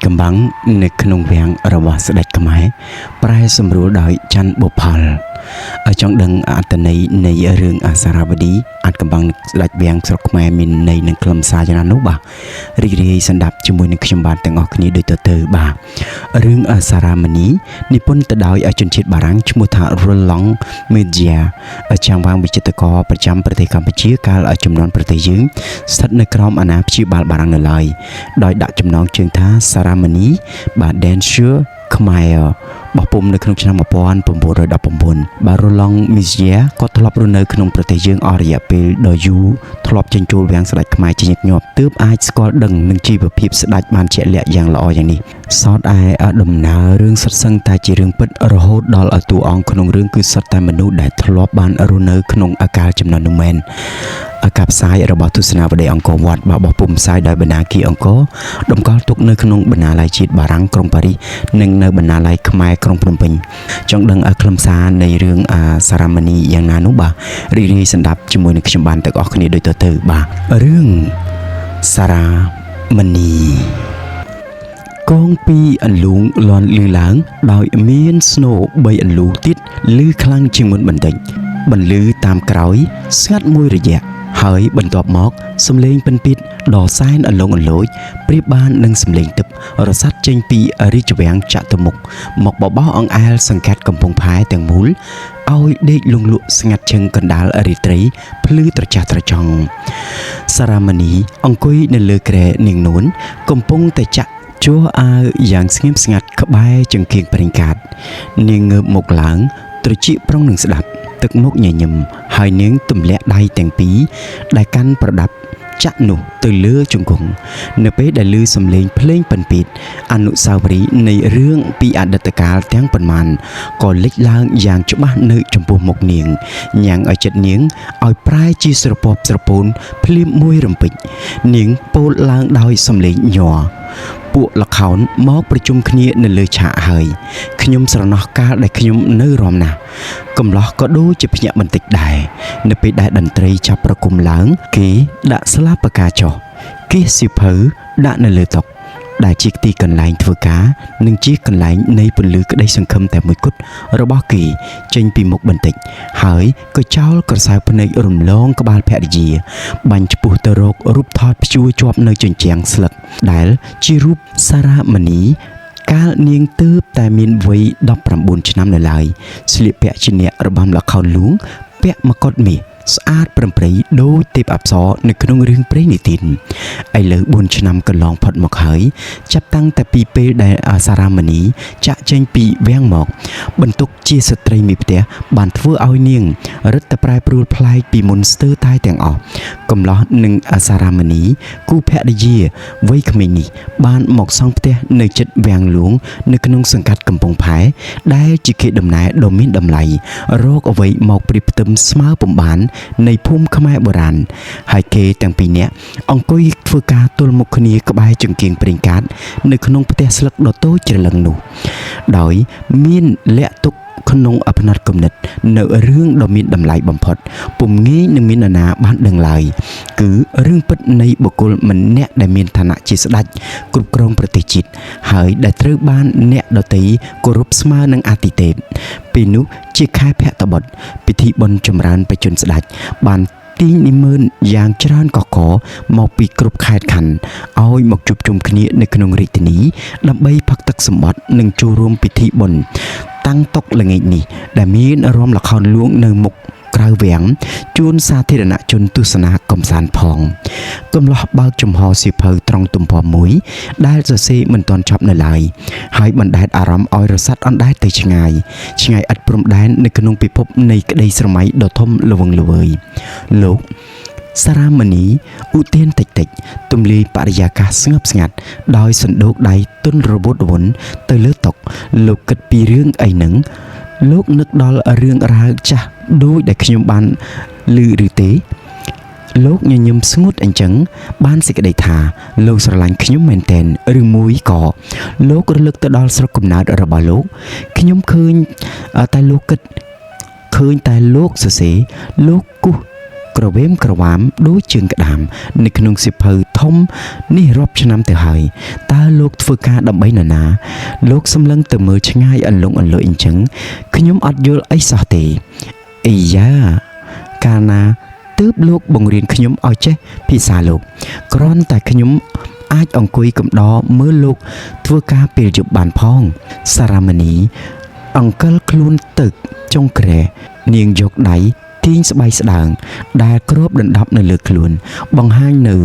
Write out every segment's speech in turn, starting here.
កំបាំងនៅក្នុងវាំងរបស់ស្ដេចខ្មែរប្រែសម្រួលដោយច័ន្ទបុផលចង់ដឹងអត្ថន័យនៃរឿងអាសារវឌ្ឍអាចកំបាំងស្ដេចវាំងស្រុកខ្មែរមានន័យនឹងខ្លឹមសារយ៉ាងណានោះបាទរីករាយស្ដាប់ជាមួយនឹងខ្ញុំបាទទាំងអស់គ្នាដូចទៅបាទរឿងអាសារមណីនិពន្ធទៅដោយជនជាតិបារាំងឈ្មោះថា Roland Media ចាំងវិចិត្រករប្រចាំប្រទេសកម្ពុជាកាលចំនួនប្រទេសយើងស្ថិតនៅក្រោមអាណាព្យាបាលបារាំងនៅឡើយដោយដាក់ចំណងជើងថាសារមណីបាទ Danger ខ្មែរបោះពុំនៅក្នុងឆ្នាំ1919បាទរឡង់មីសៀក៏ធ្លាប់រស់នៅក្នុងប្រទេសយើងអស់រយៈពេលដ៏យូរធ្លាប់ចេញចូលវាំងស្ដេចខ្មែរជាញឹកញាប់ទើបអាចស្គាល់ដឹងនឹងជីវភាពស្ដេចបានជាក់លាក់យ៉ាងល្អយ៉ាងនេះសតឯដំណើររឿងសុទ្ធសឹងតែជារឿងពិតរហូតដល់តួអង្គក្នុងរឿងគឺសុទ្ធតែមនុស្សដែលធ្លាប់បានរស់នៅក្នុងអាកាលចំនួននោះមែនការផ្សាយរបស់ទស្សនាវដ្តីអង្គរវត្តបោះពុំផ្សាយដោយបណ្ណាគារអង្គរតម្កល់ទុកនៅក្នុងបណ្ណាល័យជាតិបារាំងក្រុងប៉ារីសនិងនៅបណ្ណាល័យខ្មែរក្រុងភ្នំពេញចង់ដឹងខ្លឹមសារនៃរឿងសារមណីយ៉ាងណានោះបាទរីករាយស្ដាប់ជាមួយនឹងខ្ញុំបានទាំងអស់គ្នាដូចទៅបាទរឿងសារមណីកងពីរអន្លូងលន់លឺឡើងដោយមានស្នូ3អន្លូងទៀតលឺខ្លាំងជាងមុនបន្តិចបន្លឺតាមក្រោយស្ងាត់មួយរយៈហើយបន្ទាប់មកសំឡេងពិនពីតដ៏សែនអន្លង់អន្លោចប្រៀបបាននឹងសំឡេងទឹករសាត់ចេញពីរាជវាំងចតុមុខមកបបោអង្អែលសង្កាត់កំពង់ផែទាំងមូលឲ្យដេកលងលក់ស្ងាត់ជើងកណ្ដាលរាត្រីភ្លឺត្រចះត្រចង់សារមណីអង្គុយនៅលើគ្រែនាងនួនកំពុងតែចាក់ជួអាវយ៉ាងស្ងៀមស្ងាត់ក្បែរចង្កៀងប្រេងកាតនាងងើបមុខឡើងត្រចៀកប្រុងនឹងស្ដាប់ទឹកមុខញញឹមហើយនាងទម្លាក់ដៃទាំងពីរដែលកាន់ប្រដាប់ចាក់នោះទៅលើជង្គង់នៅពេលដែលឮសំឡេងភ្លេងពិនពីតអនុស្សាវរីយ៍នៃរឿងពីអតីតកាលទាំងប៉ុន្មានក៏លេចឡើងយ៉ាងច្បាស់នៅចំពោះមុខនាងញ៉ាំងឲ្យចិត្តនាងឲ្យប្រែជាស្រពប់ស្រពោនភ្លាមមួយរំពេចនាងពោលឡើងដោយសំឡេងញ័រពួកល្ខោនមកប្រជុំគ្នានៅលើឆាកហើយខ្ញុំស្រណោះកាលដែលខ្ញុំនៅរំណាស់កំឡោះក៏ដូចជាភ្ញាក់បន្តិចដែរនៅពេលដែលតន្ត្រីចាប់ប្រគំឡើងគេដាក់ស្លាបកាចុះគេសៀវភៅដាក់នៅលើតុដែលជាទីកន្លែងធ្វើការនិងជាកន្លែងនៃពន្លឺក្តីសង្ឃឹមតែមួយគត់របស់គេចេញពីមុខបន្តិចហើយក៏ចោលក្រសែភ្នែករំលងក្បាលភរិយាបាញ់ឆ្ពោះទៅរករូបថតព្យួរជាប់នៅជញ្ជាំងស្លឹកដែលជារូបសារមណីកាលនាងទើបតែមានវ័យ19ឆ្នាំនៅឡើយស្លៀកពាក់ជាអ្នករបាំល្ខោនលួងពាក់មកុដមាសស្អាតប្រំប្រៃដូចទេពអប្សរនៅក្នុងរឿងព្រេងនិទានឥឡូវ4ឆ្នាំកន្លងផុតមកហើយចាប់តាំងតែពីពេលដែលសារមណីចាក់ចេញពីវាំងមកបន្ទុកជាស្ត្រីមេផ្ទះបានធ្វើឲ្យនាងរឹតតែប្រែប្រួលប្លែកពីមុនស្ទើរតែទាំងអស់កំឡោះនឹងសារមណីគូភរិយាវ័យក្មេងនេះបានមកសង់ផ្ទះនៅជិតវាំងលួងនៅក្នុងសង្កាត់កំពង់ផែដែលជាគេដំណើរដ៏មានតម្លៃរកអ្វីមកព្រៀបផ្ទឹមស្មើពុំបាននៃភូមិខ្មែរបុរាណហើយគេទាំងពីរនាក់អង្គុយធ្វើការទល់មុខគ្នាក្បែរចង្កៀងប្រេងកាតនៅក្នុងផ្ទះស្លឹកដ៏តូចច្រឡឹងនោះដោយមានលាក់ទុកក្នុងអផ្នែកគំនិតនៅរឿងដ៏មានតម្លៃបំផុតពុំងាយនឹងមាននរណាបានដឹងឡើយគឺរឿងពិតនៃបុគ្គលម្នាក់ដែលមានឋានៈជាស្ដេចគ្រប់គ្រងប្រទេសជាតិហើយដែលត្រូវបានអ្នកដទៃគោរពស្មើនឹងអាទិទេពពេលនោះជាខែភទ្របទពិធីបុណ្យចម្រើនបច្ចុប្បន្នស្ដេចបានទីនិមឺនយ៉ាងច្រើនកកមកពីគ្រប់ខេត្តខណ្ឌឲ្យមកជួបជុំគ្នានៅក្នុងរាជធានីដើម្បីផឹកទឹកសម្បត្តិនិងចូលរួមពិធីបុណ្យតាំងតុកល្ងាចនេះដែលមានរំលខោនលួងនៅមុខក្រៅវាំងជួនសាធារណជនទស្សនាកំសាន្តផងកំឡោះបើកចំហសៀវភៅត្រង់ទំព័រមួយដែលសរសេរមិនទាន់ចប់នៅឡើយហើយបណ្ដែតអារម្មណ៍ឲ្យរសាត់អណ្ដែតទៅឆ្ងាយឥតព្រំដែននៅក្នុងពិភពនៃក្តីស្រមៃដ៏ធំល្វឹងល្វើយលោកសារមណីឧទានតិចទំលាយបរិយាកាសស្ងប់ស្ងាត់ដោយសណ្ដូកដៃទន់របួតរវល់ទៅលើតុលោកគិតពីរឿងអីហ្នឹងលោកនឹកដល់រឿងរ៉ាវចាស់ដូចដែលខ្ញុំបានឮឬទេលោកញញឹមស្ងួតអញ្ចឹងបានសេចក្តីថាលោកស្រឡាញ់ខ្ញុំមែនទែនឬមួយក៏លោករលឹកទៅដល់ស្រុកកំណើតរបស់លោកខ្ញុំឃើញតែលោកគិតឃើញតែលោកសរសេរលោកគូស ក្រវេមក្រវាមដូចជើងក្តាមនៅក្នុងសិភៅធំនេះរាប់ឆ្នាំទៅហើយតើលោកធ្វើការដើម្បីនរណាលោកសម្លឹងទៅមើលឆ្ងាយអន្លង់អន្លុយអញ្ចឹងខ្ញុំអត់យល់អីសោះទេអីយ៉ាកាលណាទើបលោកបង្រៀនខ្ញុំឲ្យចេះភាសាលោកគ្រាន់តែខ្ញុំអាចអង្គុយកំដរមើលលោកធ្វើការពេលយប់បានផងសារ៉ាម៉ានីអង្គិលខ្លួនទៅចុងក្រែនាងយកដៃទាញស្បៃស្ដើងដែលគ្របដណ្ដប់នៅលើខ្លួនបង្ហាញនៅ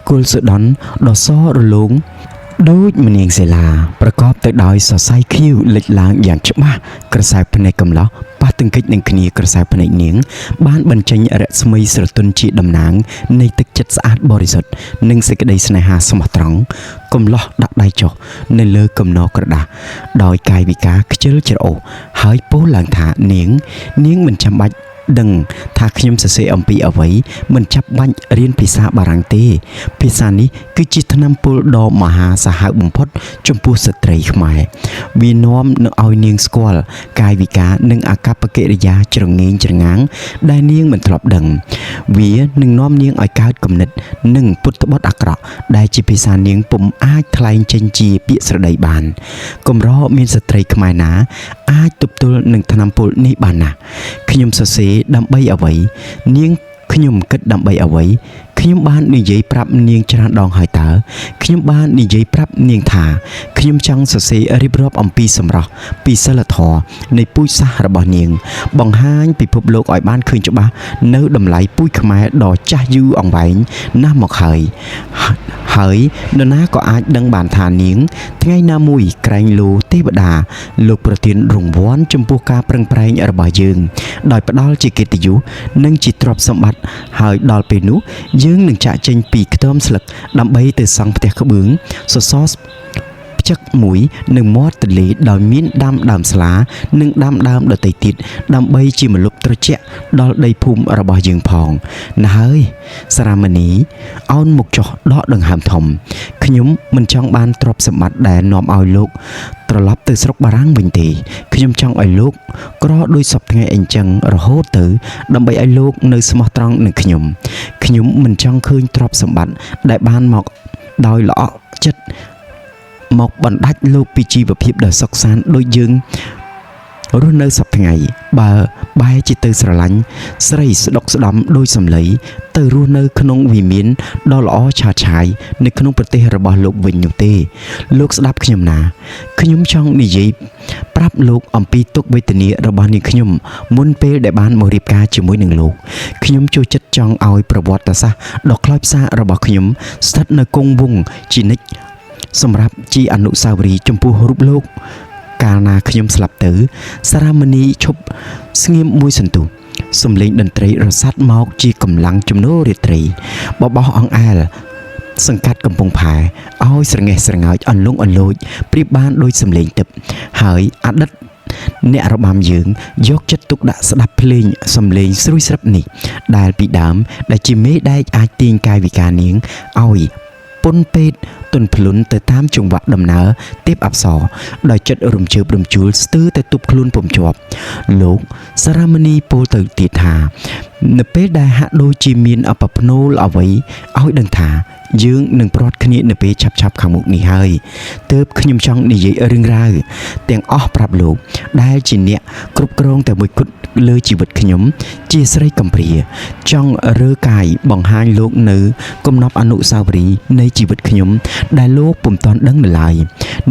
គល់សដន់ដ៏សរលោងដូចម្នាងសេឡាប្រកបទៅដោយសរសៃខៀវលេចឡើងយ៉ាងច្បាស់ក្រសែភ្នែកកំឡោះប៉ះទង្គិចនឹងគ្នាក្រសែភ្នែកនាងបានបញ្ចេញរស្មីស្រទន់ជាតំណាងនៃទឹកចិត្តស្អាតបរិសុទ្ធនិងសេចក្តីស្នេហាស្មោះត្រង់កំឡោះដាក់ដៃចុះនៅលើគំនរក្រដាសដោយកាយវិការខ្ជិលច្រអូសហើយពោលឡើងថានាងមិនចាំបាច់ដឹងថាខ្ញុំសរសេរអំពីអ្វីមិនចាប់បាច់រៀនភាសាបារាំងទេភាសានេះគឺជាថ្នាំពុលដ៏មហាសាហាវបំផុតចំពោះស្ត្រីខ្មែរវានាំនឹងឲ្យនាងស្គាល់កាយវិការនិងអាកប្បកិរិយាច្រងេងច្រងាងដែលនាងមិនធ្លាប់ដឹងវានឹងនាំនាងឲ្យកើតគំនិតនិងពុតបត់អាក្រក់ដែលជាភាសានាងពុំអាចថ្លែងចេញជាពាក្យស្រដីបានកម្រមានស្ត្រីខ្មែរណាអាចទប់ទល់នឹងថ្នាំពុលនេះបានណាខ្ញុំសរសេរដើម្បីអ្វីនាងខ្ញុំគិតដើម្បីអ្វីខ្ញុំបាននិយាយប្រាប់នាងច្រើនដងហើយតើខ្ញុំបាននិយាយប្រាប់នាងថាខ្ញុំចង់សរសេររៀបរាប់អំពីសម្រស់ពីសិលធម៌នៃពូជសាសន៍របស់នាងបង្ហាញពិភពលោកឲ្យបានឃើញច្បាស់នៅតម្លៃពូជខ្មែរដ៏ចាស់យូរអង្វែងណាស់មកហើយនរណាក៏អាចដឹងបានថានាងថ្ងៃណាមួយក្រែងលោទេវតាលោកប្រទានរង្វាន់ចំពោះការប្រឹងប្រែងរបស់យើងដោយផ្ដល់ជាកិត្តិយសនិងជាទ្រព្យសម្បត្តិហើយដល់ពេលនោះយើងនឹងចាក់ចេញពីខ្ទមស្លឹកដើម្បីទៅសង់ផ្ទះក្បឿងសសរផ្ចឹកមួយនៅមាត់ទន្លេដោយមានដាំដើមស្លានិងដាំដើមដទៃទៀតដើម្បីជាម្លប់ត្រជាក់ដល់ដីភូមិរបស់យើងផងណាហើយសារ៉ាម៉ានីអោនមុខចុះដកដង្ហើមធំខ្ញុំមិនចង់បានទ្រព្យសម្បត្តិដែលនាំឲ្យលោកត្រឡប់ទៅស្រុកបារាំងវិញទេខ្ញុំចង់ឲ្យលោកក្រដោយសពថ្ងៃអីចឹងរហូតទៅដើម្បីឲ្យលោកនៅស្មោះត្រង់នឹងខ្ញុំមិនចង់ឃើញទ្រព្យសម្បត្តិដែលបានមកដោយល្អក់ចិត្តមកបណ្ដាច់លោកពីជីវភាពដ៏សុខសាន្តដូចយើងរស់នៅសប្តាហ៍ថ្ងៃបើបែរជាទៅស្រឡាញ់ស្រីស្ដុកស្ដំដោយសម្លៃទៅរស់នៅក្នុងវិមានដ៏ល្អឆាតឆាយនៅក្នុងប្រទេសរបស់លោកវិញនោះទេលោកស្ដាប់ខ្ញុំណាខ្ញុំចង់និយាយប្រាប់លោកអំពីទុក្ខវេទនារបស់នាងខ្ញុំមុនពេលដែលបានមករៀបការជាមួយនឹងលោកខ្ញុំចូលចិត្តចង់ឲ្យប្រវត្តិសាស្ត្រដ៏ខ្លោចផ្សារបស់ខ្ញុំស្ថិតនៅគង់វង្សជានិច្ចសម្រាប់ជាអនុស្សាវរីយ៍ចំពោះរូបលោកកាលណាខ្ញុំស្លាប់ទៅសារ៉ាម៉ានីឈប់ស្ងៀមមួយសន្ទុះសំឡេងតន្ត្រីរសាត់មកជាកម្លាំងជំនោររាត្រីបបោះអង្អែលសង្កាត់កំពង់ផែឲ្យស្រងេះស្រងោចអន្លង់អន្លូចប្រៀបបានដោយសំឡេងទឹកហើយអតីតអ្នករបាំយើងយកចិត្តទុកដាក់ស្ដាប់ភ្លេងសំឡេងស្រួយស្រាប់នេះដែលពីដើមដែលជាមេដែកអាចទាញកាយវិការនាងឲ្យពុនពេតទុនភ្លុនទៅតាមចង្វាក់ដំណើរទេពអប្សរដោយចិត្តរំជើបរំជួលស្ទើរតែទប់ខ្លួនពុំជាប់លោកសារ៉ាម៉ានីពោលទៅទៀតថានៅពេលដែលហាក់ដូចជាមានអបភ្នូលអ្វីឲ្យដឹងថាយើងនឹងព្រាត់គ្នានៅពេលឆាប់ខាងមុខនេះហើយទើបខ្ញុំចង់និយាយរឿងរ៉ាវទាំងអស់ប្រាប់លោកដែលជាអ្នកគ្រប់គ្រងតែមួយគត់លើជីវិតខ្ញុំជាស្រីកំព្រាចង់រើកាយបង្ហាញលោកនៅកំណប់អនុស្សាវរីយ៍នៃជីវិតខ្ញុំដែលលោកពុំទាន់ដឹងនៅឡើយ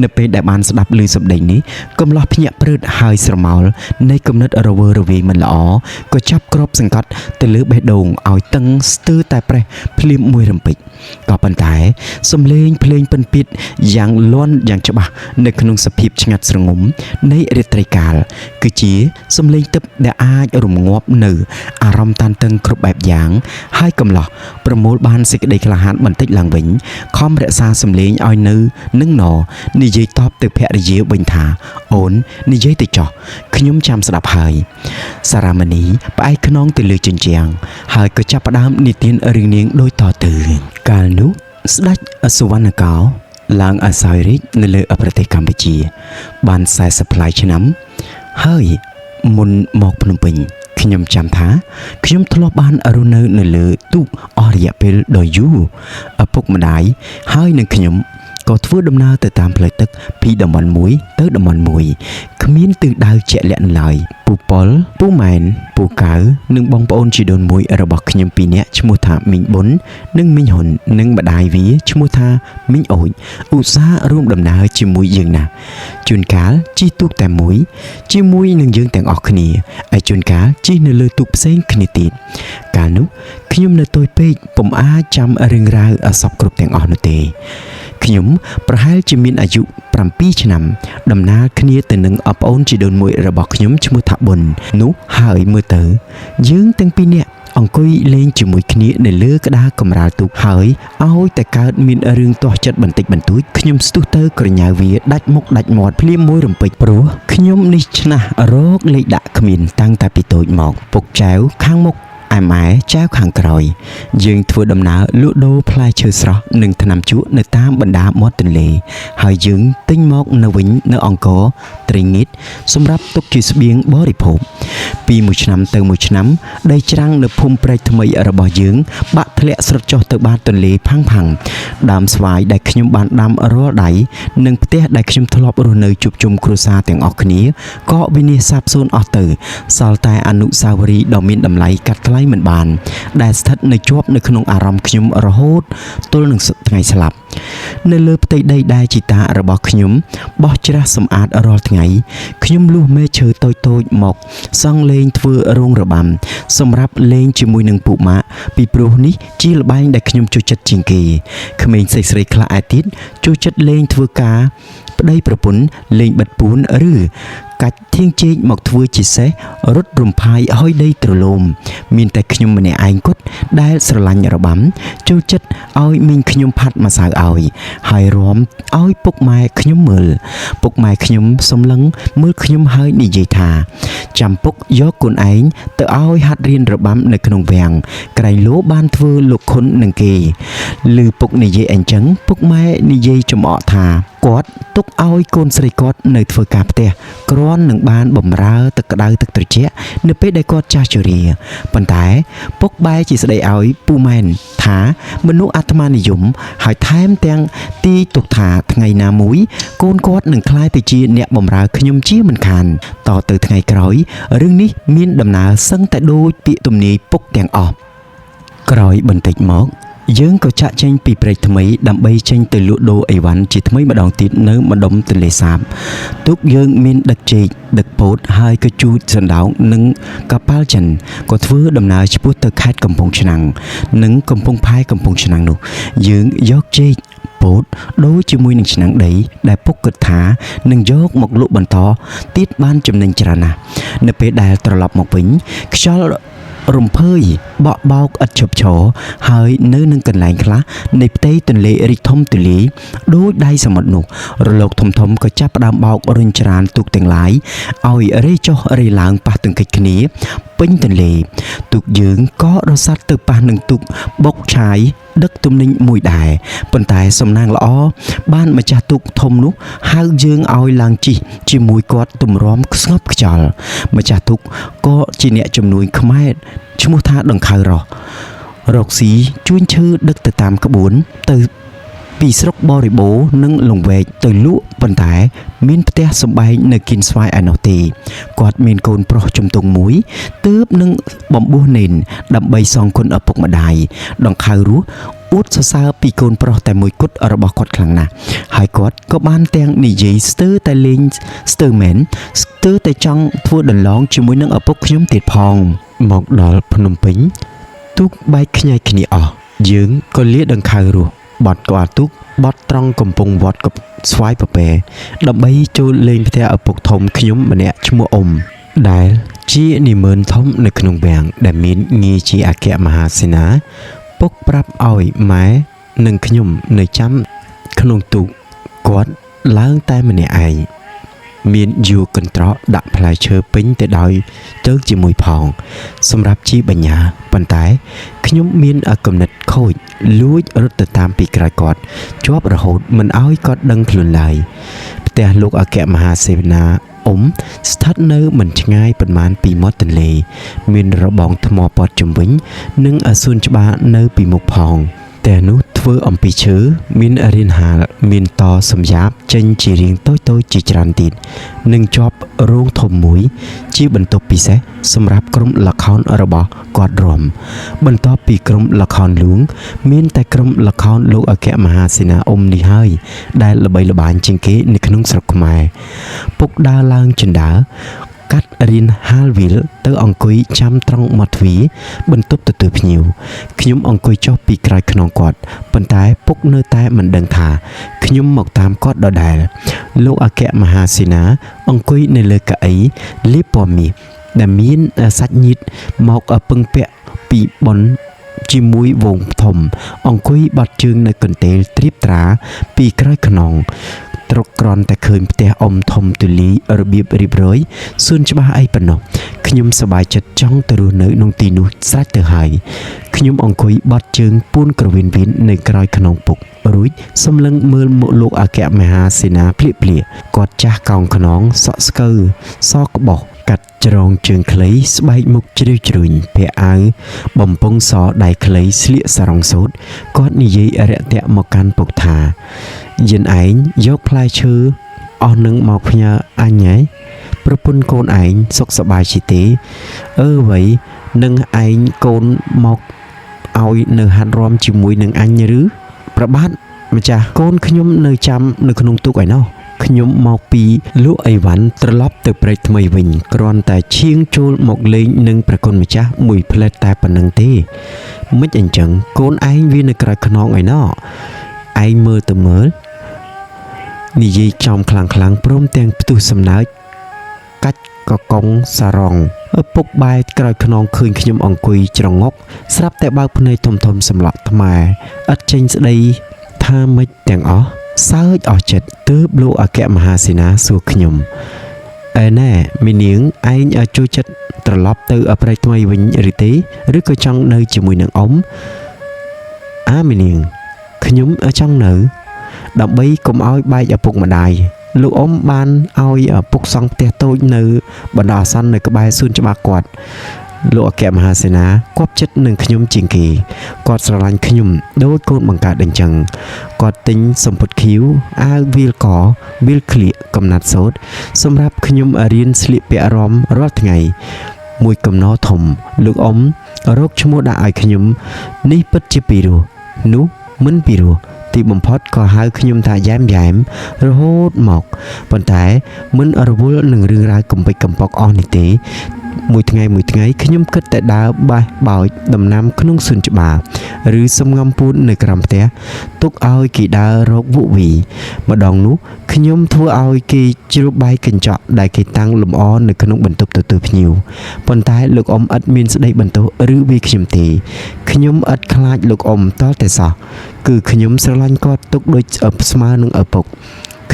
នៅពេលដែលបានស្ដាប់ឮសម្ដីនេះកំឡោះភ្ញាក់ព្រឺតហើយស្រមោលនៃគំនិតរវើរវាយមិនល្អក៏ចាប់គ្របសង្កត់ទៅលើបេះដូងឲ្យតឹងស្ទើរតែប្រេះភ្លាមមួយរំពេចក៏ប៉ុន្តែសំឡេងភ្លេងពិនពាទ្យយ៉ាងលាន់យ៉ាងច្បាស់នៅក្នុងសភាពឆ្ងាត់ស្រងំនៃរាត្រីកាលគឺជាសំឡេងទឹកដែលអាចរំងាប់នៅអារម្មណ៍តានតឹងគ្រប់បែបយ៉ាងហើយកំឡោះប្រមូលបានសេចក្តីក្លាហានបន្តិចឡើងវិញខំរក្សាសំឡេងឲ្យនៅនឹងណនិយាយតបទៅភរិយាវិញថាអូននិយាយទៅចោះខ្ញុំចាំស្ដាប់ហើយសារ៉ាម៉ានីផ្អែកខ្នងទៅលើជញ្ជាំងហើយក៏ចាប់ផ្ដើមនិទានរឿងនាងដូចតទៅកាលនោះស្ដេចសុវណ្ណកោឡើងអាស្រ័យរាជនៅលើប្រទេសកម្ពុជាបាន40ផ្លាយឆ្នាំហើយមុនមកភ្នំពេញ ខ្ញុំចាំថាខ្ញុំធ្លាប់បានរស់នៅលើទូកអស់រយៈពេលដ៏យូរឪពុកម្ដាយហើយនឹងខ្ញុំក៏ធ្វើដំណើរទៅតាមផ្លូវទឹកពីតំបន់មួយទៅតំបន់មួយគ្មានទិសដៅជាក់លាក់នៅឡើយពូប៉ុលពូម៉ែនពូកៅនិងបងប្អូនជីដូនមួយរបស់ខ្ញុំពីរនាក់ឈ្មោះថាមីងប៊ុននិងមីងហ៊ុននិងម្ដាយវាឈ្មោះថាមីងអូចឧស្សាហ៍រួមដំណើរជាមួយយើងណាស់ជួនកាលជិះទូកតែមួយជាមួយនឹងយើងទាំងអស់គ្នាហើយជួនកាលជិះនៅលើទូកផ្សេងគ្នាទៀតកាលនោះខ្ញុំនៅតូចពេកពុំអាចចាំរឿងរ៉ាវអសពគ្រប់ទាំងអស់នោះទេខ្ញុំប្រហែលជាមានអាយុ7ឆ្នាំដំណើរគ្នាទៅនឹងប្អូនជីដូនមួយរបស់ខ្ញុំឈ្មោះថាប៊ុននោះហើយមើលទៅយើងទាំងពីរនាក់អង្គុយលេងជាមួយគ្នានៅលើក្តារកម្រាលទូកហើយឲ្យតែកើតមានរឿងទាស់ចិត្តបន្តិចបន្តួចខ្ញុំស្ទុះទៅក្រញ៉ៅវាដាច់មុខដាច់មាត់ភ្លាមមួយរំពេចព្រោះខ្ញុំនេះឆ្នះរោគលេខដាក់គ្មានតាំងតែពីតូចមកពុកចៅខាងមុខឯម៉ែចៅខាងក្រោយយើងធ្វើដំណើរលក់ដូរផ្លែឈើស្រស់និងថ្នាំជក់នៅតាមបណ្ដាមាត់ទន្លេហើយយើងទិញមកនៅវិញនៅអង្គរត្រីងៀតសម្រាប់ទុកជាស្បៀងបរិភោគពីមួយឆ្នាំទៅមួយឆ្នាំដីច្រាំងនៅភូមិព្រែកថ្មីរបស់យើងបាក់ធ្លាក់ស្រុតចុះទៅបាតទន្លេផាំងដើមស្វាយដែលខ្ញុំបានដាំរាល់ដៃនិងផ្ទះដែលខ្ញុំធ្លាប់រស់នៅជួបជុំគ្រួសារទាំងអស់គ្នាក៏វិនាសសាបសូន្យអស់ទៅសល់តែអនុស្សាវរីយ៍ដ៏មានតម្លៃកាត់ថ្លៃមិនបានដែលស្ថិតនៅជាប់នៅក្នុងអារម្មណ៍ខ្ញុំរហូតទល់នឹងថ្ងៃស្លាប់នៅលើផ្ទៃដីដែលជីតារបស់ខ្ញុំបោះច្រាសសម្អាតរាល់ថ្ងៃខ្ញុំលួសមេឈើតូចៗមកសង់លេងធ្វើរោងរបាំសម្រាប់លេងជាមួយនឹងពូម៉ាក់ពីព្រោះនេះជាល្បែងដែលខ្ញុំចូលចិត្តជាងគេក្មេងស្រីខ្លះឯទៀតចូលចិត្តលេងធ្វើការប្តីប្រពន្ធលេងបិទពួនឬកាច់ធៀងជែកមកធ្វើជាសេះរត់រំផាយហើយដីទ្រលោមមានតែខ្ញុំម្នាក់ឯងគត់ដែលស្រឡាញ់របាំចូលចិត្តឲ្យមីងខ្ញុំផាត់ម្សៅឲ្យហើយរាំឲ្យពុកម៉ែខ្ញុំមើលពុកម៉ែខ្ញុំសម្លឹងមើលខ្ញុំហើយនិយាយថាចាំពុកយកកូនឯងទៅឲ្យហាត់រៀនរបាំនៅក្នុងវាំងក្រែងលោបានធ្វើលោកខុននឹងគេឮពុកនិយាយអញ្ចឹងពុកម៉ែនិយាយចំអកថាគាត់ទុកឲ្យកូនស្រីគាត់នៅធ្វើការផ្ទះគ្រាន់នឹងបានបំរើទឹកក្តៅទឹកត្រជាក់នៅពេលដែលគាត់ចាស់ជរាប៉ុន្តែពុកបែរជាស្ដីឲ្យពូម៉ែនថាមនុស្សអាត្មានិយមហើយថែមទាំងទីទុកថាថ្ងៃណាមួយកូនគាត់នឹងក្លាយទៅជាអ្នកបំរើខ្ញុំជាមិនខានតទៅថ្ងៃក្រោយរឿងនេះមានដំណើរសឹងតែដូចពាក្យទំនាយពុកទាំងអស់ក្រោយបន្តិចមកយើងក៏ចាក់ចេញពីព្រែកថ្មីដើម្បីចេញទៅលក់ដូរអីវ៉ាន់ជាថ្មីម្ដងទៀតនៅម្ដុំទន្លេសាបទូកយើងមានដឹកចេកដឹកពោតហើយក៏ជូតសណ្ដោងនិងកប៉ាល់ចិនក៏ធ្វើដំណើរឆ្ពោះទៅខេត្តកំពង់ឆ្នាំងនិងកំពង់ផែកំពង់ឆ្នាំងនោះយើងយកចេកពោតដូរជាមួយនឹងឆ្នាំងដីដែលពុកគិតថានឹងយកមកលក់បន្តទៀតបានចំណេញច្រើនណាស់នៅពេលដែលត្រឡប់មកវិញខ្យល់រំភើយបក់បោកឥតឈប់ឈរហើយនៅនឹងកន្លែងខ្លះនៃផ្ទៃទន្លេរីកធំទូលាយដូចដៃសមុទ្រនោះរលកធំក៏ចាប់ផ្ដើមបោករុញច្រានទូកទាំងឡាយឲ្យរេចុះរេឡើងប៉ះទង្គិចគ្នាពេញទន្លេទូកយើងក៏រសាត់ទៅប៉ះនឹងទូកបុកឆាយដឹកទំនិញមួយដែរប៉ុន្តែសំណាងល្អបានម្ចាស់ទូកធំនោះហៅយើងឲ្យឡើងជិះជាមួយគាត់ទម្រាំស្ងប់ខ្យល់ម្ចាស់ទូកក៏ជាអ្នកជំនួយខ្មែរឈ្មោះថាដង្ខៅរកស៊ីជួញឈើដឹកទៅតាមក្បួនទៅពីស្រុកបរិបូរនិងលង្វែកទៅលក់ប៉ុន្តែមានផ្ទះសម្បែងនៅគៀនស្វាយឯណោះទេគាត់មានកូនប្រុសជំទង់មួយទើបនឹងបំបួសនេនដើម្បីសងគុណឪពុកម្ដាយដង្ខៅរស់អួតសរសើរពីកូនប្រុសតែមួយគត់របស់គាត់ខ្លាំងណាស់ហើយគាត់ក៏បានទាំងនិយាយស្ទើរតែលេងស្ទើរមែនស្ទើរតែចង់ធ្វើដន្លងជាមួយនឹងឪពុកខ្ញុំទៀតផងមកដល់ភ្នំពេញទូកបែកខ្ញែកគ្នាអស់យើងក៏លាដង្ខៅរស់បត់ក្បាលទូកបត់ត្រង់កំពង់វត្តស្វាយពពែដើម្បីចូលលេងផ្ទះឪពុកធំខ្ញុំម្នាក់ឈ្មោះអ៊ំដែលជានិមឺនធំនៅក្នុងវាំងដែលមានងារជាអគ្គមហាសេនាពុកប្រាប់ឲ្យម៉ែនិងខ្ញុំនៅចាំក្នុងទូកគាត់ឡើងតែម្នាក់ឯងមានយួរកន្ត្រកដាក់ផ្លែឈើពេញទៅដោយទៅជាមួយផងសម្រាប់ជីបញ្ញាប៉ុន្តែខ្ញុំមានគំនិតខូចលួចរត់ទៅតាមពីក្រោយគាត់ជាប់រហូតមិនឲ្យគាត់ដឹងខ្លួនឡើយផ្ទះលោកអគ្គមហាសេនា ស្ថិតនៅមិនឆ្ងាយប៉ុន្មានពីមាត់ទន្លេមានរបងថ្មព័ទ្ធជុំវិញនិងសួនច្បារនៅពីមុខផងតែនោះធ្វើអំពីឈើមានរានហាលមានតសំយ៉ាបចេញជារាងតូចៗជាច្រើនទៀតនិងជាប់រោងធំមួយជាបន្ទប់ពិសេសសម្រាប់ក្រុមល្ខោនរបស់គាត់រំបន្ទាប់ពីក្រុមល្ខោនលួងមានតែក្រុមល្ខោនលោកអគ្គមហាសេនានេះហើយដែលល្បីល្បាញជាងគេនៅក្នុងស្រុកខ្មែរពុកដើរឡើងជណ្ដើរកាត់រៀនហាលវិលទៅអង្គុយចាំត្រង់មាត់ទ្វារបន្ទប់ទទួលភ្ញៀវខ្ញុំអង្គុយចុះពីក្រោយខ្នងគាត់ប៉ុន្តែពុកនៅតែមិនដឹងថាខ្ញុំមកតាមគាត់ដដែលលោកអគ្គមហាសេនាអង្គុយនៅលើកៅអីលាបពណ៌មាសដែលមានសាច់ញៀតមកពឹងពាក់ពីបនជាមួយវងធំអង្គុយបាត់ជើងនៅកន្ទេលត្រៀបត្រាពីក្រោយខ្នងត្រកក្រន់តែឃើញផ្ទះអ៊ំធំទូលាយរបៀបរៀបរយសួនច្បារអីប៉ុណ្ណោះខ្ញុំសប្បាយចិត្តចង់ទៅរស់នៅក្នុងទីនោះស្រេចទៅហើយខ្ញុំអង្គុយបាត់ជើងពួនក្រវៀនវីននៅក្រោយខ្នងពុករួចសម្លឹងមើលមកលោកអគ្គមហាសេនាភ្លាកគាត់ចាស់កោងខ្នងសក់ស្កើសក្បោះកាត់ច្រងជើងខ្លីស្បែកមុខជ្រឿជ្រួញពាក់អាវបំពង់សដៃខ្លីស្លៀកសារ៉ុងសូត្រគាត់និយាយរាក់ទាក់មកកាន់ពុកថាយានឯងយកផ្លែឈើអស់នឹងមកផ្ញើអញហ៎ប្រពន្ធកូនឯងសុខសប្បាយជាទេវ៉ៃនឹងឯងកូនមកឲ្យនៅហាត់រំជាមួយនឹងអញឬប្របាទម្ចាស់កូនខ្ញុំនៅចាំនៅក្នុងទូកឯណោះខ្ញុំមកពីលក់អីវ៉ាន់ត្រឡប់ទៅព្រែកថ្មីវិញគ្រាន់តែឈៀងចូលមកលេងនឹងប្រគុណម្ចាស់មួយផ្លែតតែប៉ុណ្្នឹងទេមិនអញ្ចឹងកូនឯងវានៅក្រៅខ្នងឯណោះឯងមើលទៅមើលនិយាយចំខ្លាំងព្រមទាំងផ្ទុះសំណើចកាច់កកុងសារ៉ងឪពុកបែរក្រោយខ្នងឃើញខ្ញុំអង្គុយច្រងុកស្រាប់តែបើកភ្នែកធំសម្លក់ថ្មឥតចេញស្ដីថាម៉េចទាំងអស់សើចអស់ចិត្តទើបលោកអគ្គមហាសេនាសួរខ្ញុំណែមីនាងឯងចូលចិត្តត្រឡប់ទៅព្រែកថ្មីវិញឬទេឬក៏ចង់នៅជាមួយនឹងអ៊ំមីនាងខ្ញុំចង់នៅដើម្បីកុំឲ្យបែកឪពុកម្ដាយលោកអ៊ំបានឲ្យពុកសង់ផ្ទះតូចនៅបណ្ដោះអាសន្ននៅក្បែរសួនច្បារគាត់លោកអគ្គមហាសេនាគប់ចិត្តនឹងខ្ញុំជាងគេគាត់ស្រឡាញ់ខ្ញុំដូចកូនបង្កើតអញ្ចឹងគាត់ទិញសំពត់ខៀវអាវវាលកវាលក្លៀកកំណាត់សូត្រសម្រាប់ខ្ញុំរៀនស្លៀកពាក់រំរាល់ថ្ងៃមួយកំណោធំលោកអ៊ំរកឈ្មោះដាក់ឲ្យខ្ញុំនេះពិតជាពីរោះនោះមិនពីរោះទីបំផុតក៏ហៅខ្ញុំថាយ៉ែមរហូតមកប៉ុន្តែមិនរវល់នឹងរឿងរ៉ាវកំពេចកំប៉ុកអស់នេះទេមួយថ្ងៃខ្ញុំគិតតែដើរបេះបោចដំណាំក្នុងសួនច្បារឬសំងំពូននៅក្រោមផ្ទះទុកឲ្យគេដើររកវក់វីម្ដងនោះខ្ញុំធ្វើឲ្យគេជ្រុលបាយកញ្ចក់ដែលគេតាំងលម្អនៅក្នុងបន្ទប់ទទួលភ្ញៀវប៉ុន្តែលោកអ៊ំឥតមានស្ដីបន្ទោសឬវាខ្ញុំទេខ្ញុំឥតខ្លាចលោកអ៊ំតតែសោះគឺខ្ញុំស្រឡាញ់គាត់ទុកដូចស្មើនឹងឪពុក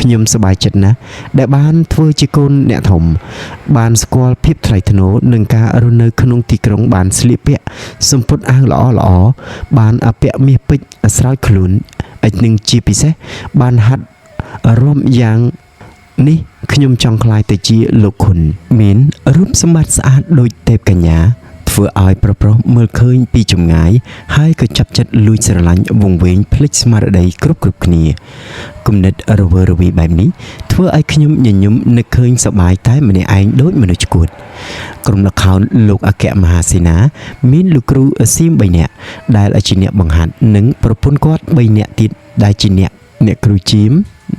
ខ្ញុំសប្បាយចិត្តណាស់ដែលបានធ្វើជាកូនអ្នកធំបានស្គាល់ភាពថ្លៃថ្នូរនិងការរស់នៅក្នុងទីក្រុងបានស្លៀកពាក់សំពត់អាវល្អបានពាក់មាសពេជ្រស្រោចខ្លួននិងជាពិសេសបានហាត់រំយ៉ាងនេះខ្ញុំចង់ក្លាយទៅជាលោកខុនមានរូបសម្បត្តិស្អាតដូចទេពកញ្ញាធ្វើឲ្យប្រុសមើលឃើញពីចម្ងាយហើយក៏ចាប់ចិត្តលួចស្រឡាញ់វង្វេងភ្លេចស្មារតីគ្រប់គ្នាគំនិតរវើរវាយបែបនេះធ្វើឲ្យខ្ញុំញញឹមនឹកឃើញសប្បាយតែម្នាក់ឯងដូចមនុស្សឈួតក្រុមល្ខោនលោកអគ្គមហាសេនាមានលោកគ្រូសៀម3នាក់ដែលជាអ្នកបង្ហាត់និងប្រពន្ធគាត់3នាក់ទៀតដែលជាអ្នកគ្រូជីម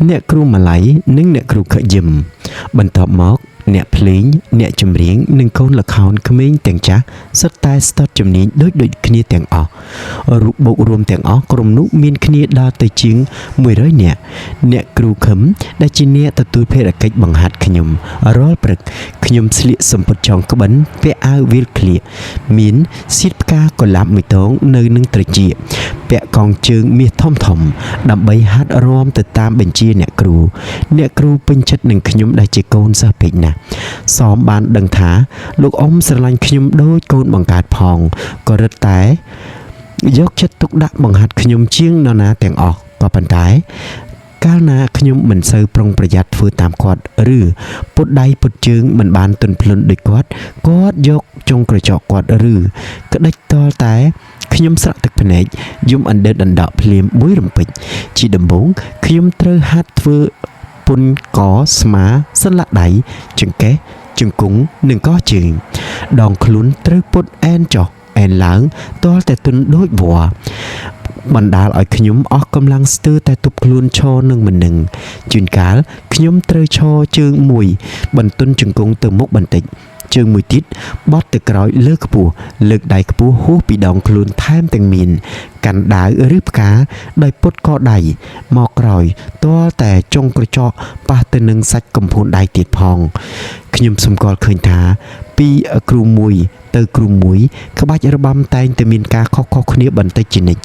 អ្នកគ្រូម៉ាឡៃនិងអ្នកគ្រូខយឹមបន្ទាប់មកអ្នកភ្លេងអ្នកចម្រៀងនិងកូនល្ខោនក្មេងទាំងចាស់សុទ្ធតែស្ទាត់ជំនាញដូចគ្នាទាំងអស់រូបបូករួមទាំងអស់ក្រុមនោះមានគ្នាដល់ទៅជាង100នាក់អ្នកគ្រូខឹមដែលជាអ្នកទទួលភារកិច្ចបង្ហាត់ខ្ញុំរាល់ព្រឹកខ្ញុំស្លៀកសំពត់ចងក្បិនពាក់អាវវាលក្លៀកមានសៀតផ្កាកុលាបមួយតងនៅនឹងត្រចៀកពាក់កងជើងមាសធំដើម្បីហាត់រាំទៅតាមបញ្ជាអ្នកគ្រូពេញចិត្តនឹងខ្ញុំដែលជាកូនសិស្សពេកណាស់សមបានដឹងថាលោកអ៊ំស្រឡាញ់ខ្ញុំដូចកូនបង្កើតផងក៏រឹតតែយកចិត្តទុកដាក់បង្ហាត់ខ្ញុំជាងនរណាទាំងអស់ក៏ប៉ុន្តែ កាលណាខ្ញុំមិនសូវប្រុងប្រយ័ត្នធ្វើតាមគាត់ឬពុតដៃពុតជើងមិនបានទន់ភ្លន់ដូចគាត់យកចុងក្រចកគាត់ឬក្តិចតលតែខ្ញុំស្រក់ទឹកភ្នែកយំអណ្ដើតអណ្ដក់ភ្លាមមួយរំពេចជាដំបូងខ្ញុំត្រូវហាត់ធ្វើពុនកស្មាសន្លាក់ដៃចង្កេះជង្គង់និងកជើងដងខ្លួនត្រូវពុតអែនចុះអែនឡើងទាល់តែទន់ដូចវល្លិបណ្ដាលឲ្យខ្ញុំអស់កម្លាំងស្ទើរតែទប់ខ្លួនឈរនឹងមិននឹងជួនកាលខ្ញុំត្រូវឈរជើងមួយបន្ទន់ជង្គង់ទៅមុខបន្តិចជើងមួយទៀតបត់ទៅក្រោយលើខ្ពស់លើកដៃខ្ពស់ហួសពីដងខ្លួនថែមទាំងមានកាន់ដាវឬផ្កាដោយពុតកដៃមកក្រោយទាល់តែចុងក្រចកប៉ះទៅនឹងសាច់កំភួនដៃទៀតផងខ្ញុំសម្គាល់ឃើញថាពីគ្រូមួយទៅគ្រូមួយក្បាច់របាំតែងតែមានការខុសៗគ្នាបន្តិចជានិច្ច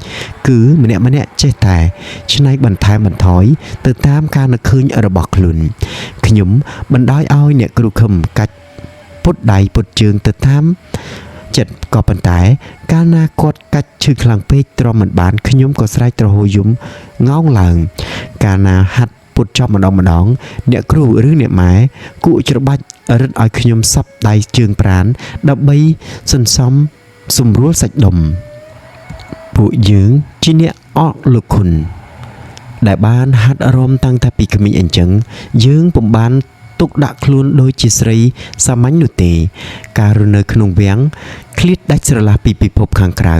គឺម្នាក់ចេះតែច្នៃបន្ថែមបន្ថយទៅតាមការនឹកឃើញរបស់ខ្លួនខ្ញុំបណ្ដោយឲ្យអ្នកគ្រូខឹមកាច់ពុតដៃពុតជើងទៅតាមចិត្តក៏ប៉ុន្តែកាលណាគាត់កាច់ឈឺខ្លាំងពេកទ្រាំមិនបានខ្ញុំក៏ស្រែកទ្រហោយំងោងឡើងកាលណាហាត់ពុតចប់ម្ដងអ្នកគ្រូឬអ្នកម៉ែគួរច្របាច់រឹតឲ្យខ្ញុំសັບដៃជើងប្រានដើម្បីសន្សំសម្រួលសាច់ដុំពួកយើងជាអ្នកអកលោកគុណដែលបានហាត់រំតាំងតែពីក្មេងអញ្ចឹងយើងពុំបានទុកដាក់ខ្លួនដូចជាស្រីសាមញ្ញនោះទេការរស់នៅក្នុងវាំងឃ្លាតដាច់ស្រឡះពីពិភពខាងក្រៅ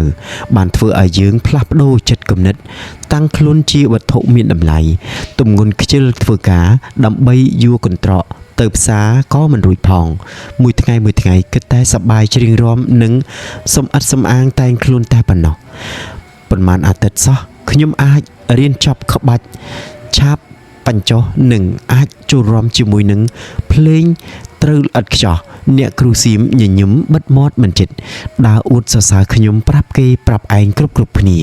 បានធ្វើឲ្យយើងផ្លាស់ប្ដូរចិត្តគំនិតតាំងខ្លួនជាវត្ថុមានតម្លៃទម្ងន់ខ្ជិលធ្វើការដើម្បីយួរកន្ត្រកទៅផ្សារក៏មិនរួចផងមួយថ្ងៃគិតតែសប្បាយច្រៀងរាំនិងសំអិតសំអាងតែងខ្លួនតែប៉ុណ្ណោះប៉ុន្មានអាទិត្យសោះខ្ញុំអាចរៀនចប់ក្បាច់ឆាបបញ្ចុះនិងអាចចូលរាំជាមួយនឹងភ្លេងត្រូវឥតខ្ចោះអ្នកគ្រូសៀមញញឹមបិទមាត់មិនចិត្តដើរអួតសរសើរខ្ញុំប្រាប់គេប្រាប់ឯងគ្រប់គ្នា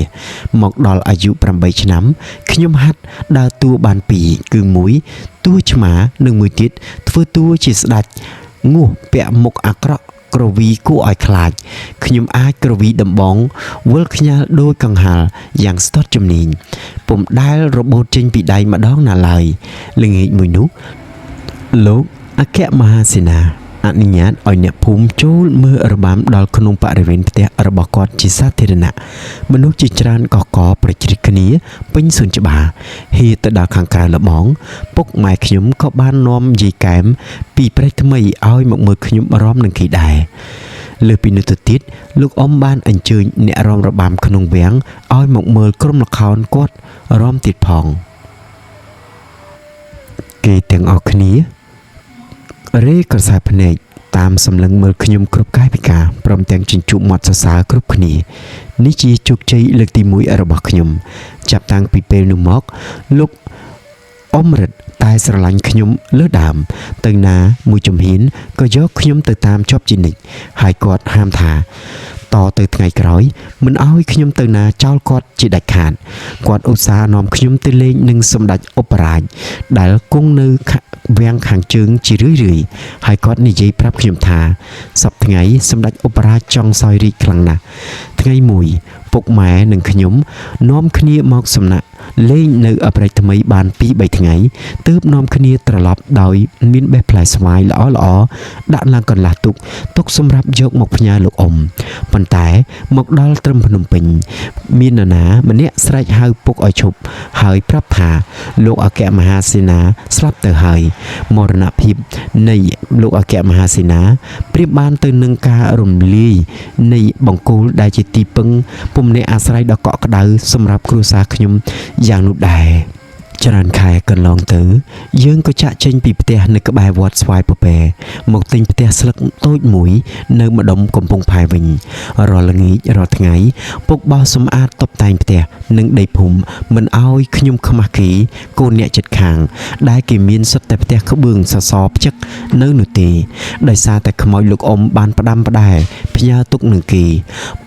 មកដល់អាយុ8ឆ្នាំខ្ញុំហាត់ដើរតួបាន2គឺ1តួឆ្មានិងមួយទៀតធ្វើតួជាស្ដេចងោះពាក់មុខអាក្រក់ក្រវីគួរឲ្យខ្លាចខ្ញុំអាចក្រវីដំបងវិលខ្ញាល់ដូចកង្ហាល់យ៉ាងស្ទាត់ជំនាញពុំដែលរបូតចេញពីដៃម្ដងណាឡើយល្ងាចមួយនោះលោកអគ្គមហាសេនាអនុញ្ញាតឲ្យអ្នកភូមិចូលមើលរបាំដល់ក្នុងបរិវេណផ្ទះរបស់គាត់ជាសាធារណៈមនុស្សជាច្រើនកកប្រជ្រៀកគ្នាពេញសួនច្បារហៀទៅដល់ខាងក្រៅលបងពុកម៉ែខ្ញុំក៏បាននាំយាយកែមពីព្រៃថ្មីឲ្យមកមើលខ្ញុំរាំនឹងគេដែរលើពីនោះទៅទៀតលោកអ៊ំបានអញ្ជើញអ្នករាំរបាំក្នុងវាំងឲ្យមកមើលក្រុមល្ខោនគាត់រាំទៀតផងគេទាំងអស់គ្នារេក្រសែភ្នែកតាមសម្លឹងមើលខ្ញុំគ្រប់កាយវិការព្រមទាំងជញ្ជក់មាត់សរសើរគ្រប់គ្នានេះជាជោគជ័យលើកទី1របស់ខ្ញុំចាប់តាំងពីពេលនោះមកលោកអ៊ំរិតតែស្រឡាញ់ខ្ញុំលើដើមទៅណាមួយជំហានក៏យកខ្ញុំទៅតាមជាប់ជានិច្ចហើយគាត់ហាមថាតទៅថ្ងៃក្រោយមិនឲ្យខ្ញុំទៅណាចោលគាត់ជាដាច់ខាតគាត់ឧស្សាហ៍នាំខ្ញុំទៅលេងនឹងសម្ដេចឧបរាជដែលគង់នៅវាំងខាងជើងជារឿយហើយគាត់និយាយប្រាប់ខ្ញុំថាសប្តាហ៍ថ្ងៃសម្ដេចឧបរាជចង់សោយរាជខ្លាំងណាស់ថ្ងៃមួយពុកម៉ែនិងខ្ញុំនាំគ្នាមកសំណាក់លេងនៅអប្រិយថ្មីបាន2-3ថ្ងៃទើបនាំគ្នាត្រឡប់ដោយមានបេះផ្លែស្វាយល្អដាក់ឡើងកន្លះទុកសម្រាប់យកមកផ្ញើលោកអ៊ំប៉ុន្តែមកដល់ត្រឹមភ្នំពេញមាននរណាម្នាក់ស្រែកហៅពុកឲ្យឈប់ហើយប្រាប់ថាលោកអគ្គមហាសេនាស្លាប់ទៅហើយមរណភាពនៃលោកអគ្គមហាសេនាប្រៀបបានទៅនឹងការរំលាយនៃបង្គោលដែលជាទីពឹងពុំអ្នកអាស្រ័យដ៏កក់ក្ដៅសម្រាប់គ្រួសារខ្ញុំយ៉ាងនោះដែរច្រើនខែកន្លងទៅយើងក៏ចាក់ចេញពីផ្ទះនៅក្បែរវត្តស្វាយពពែមកទិញផ្ទះស្លឹកតូចមួយនៅម្ដុំកំពង់ផែវិញរាល់ល្ងាចរាល់ថ្ងៃពុកបោសសម្អាតតុបតែងផ្ទះនិងដីភូមិមិនឲ្យខ្ញុំខ្មាស់គេកូនអ្នកចិត្តខាងដែលគេមានសុទ្ធតែផ្ទះក្បឿងសសរផ្ចឹកនៅនោះទេដោយសារតែខ្មោចលោកអ៊ំបានផ្ដាំផ្ដែផ្ញើទុកនឹងគេ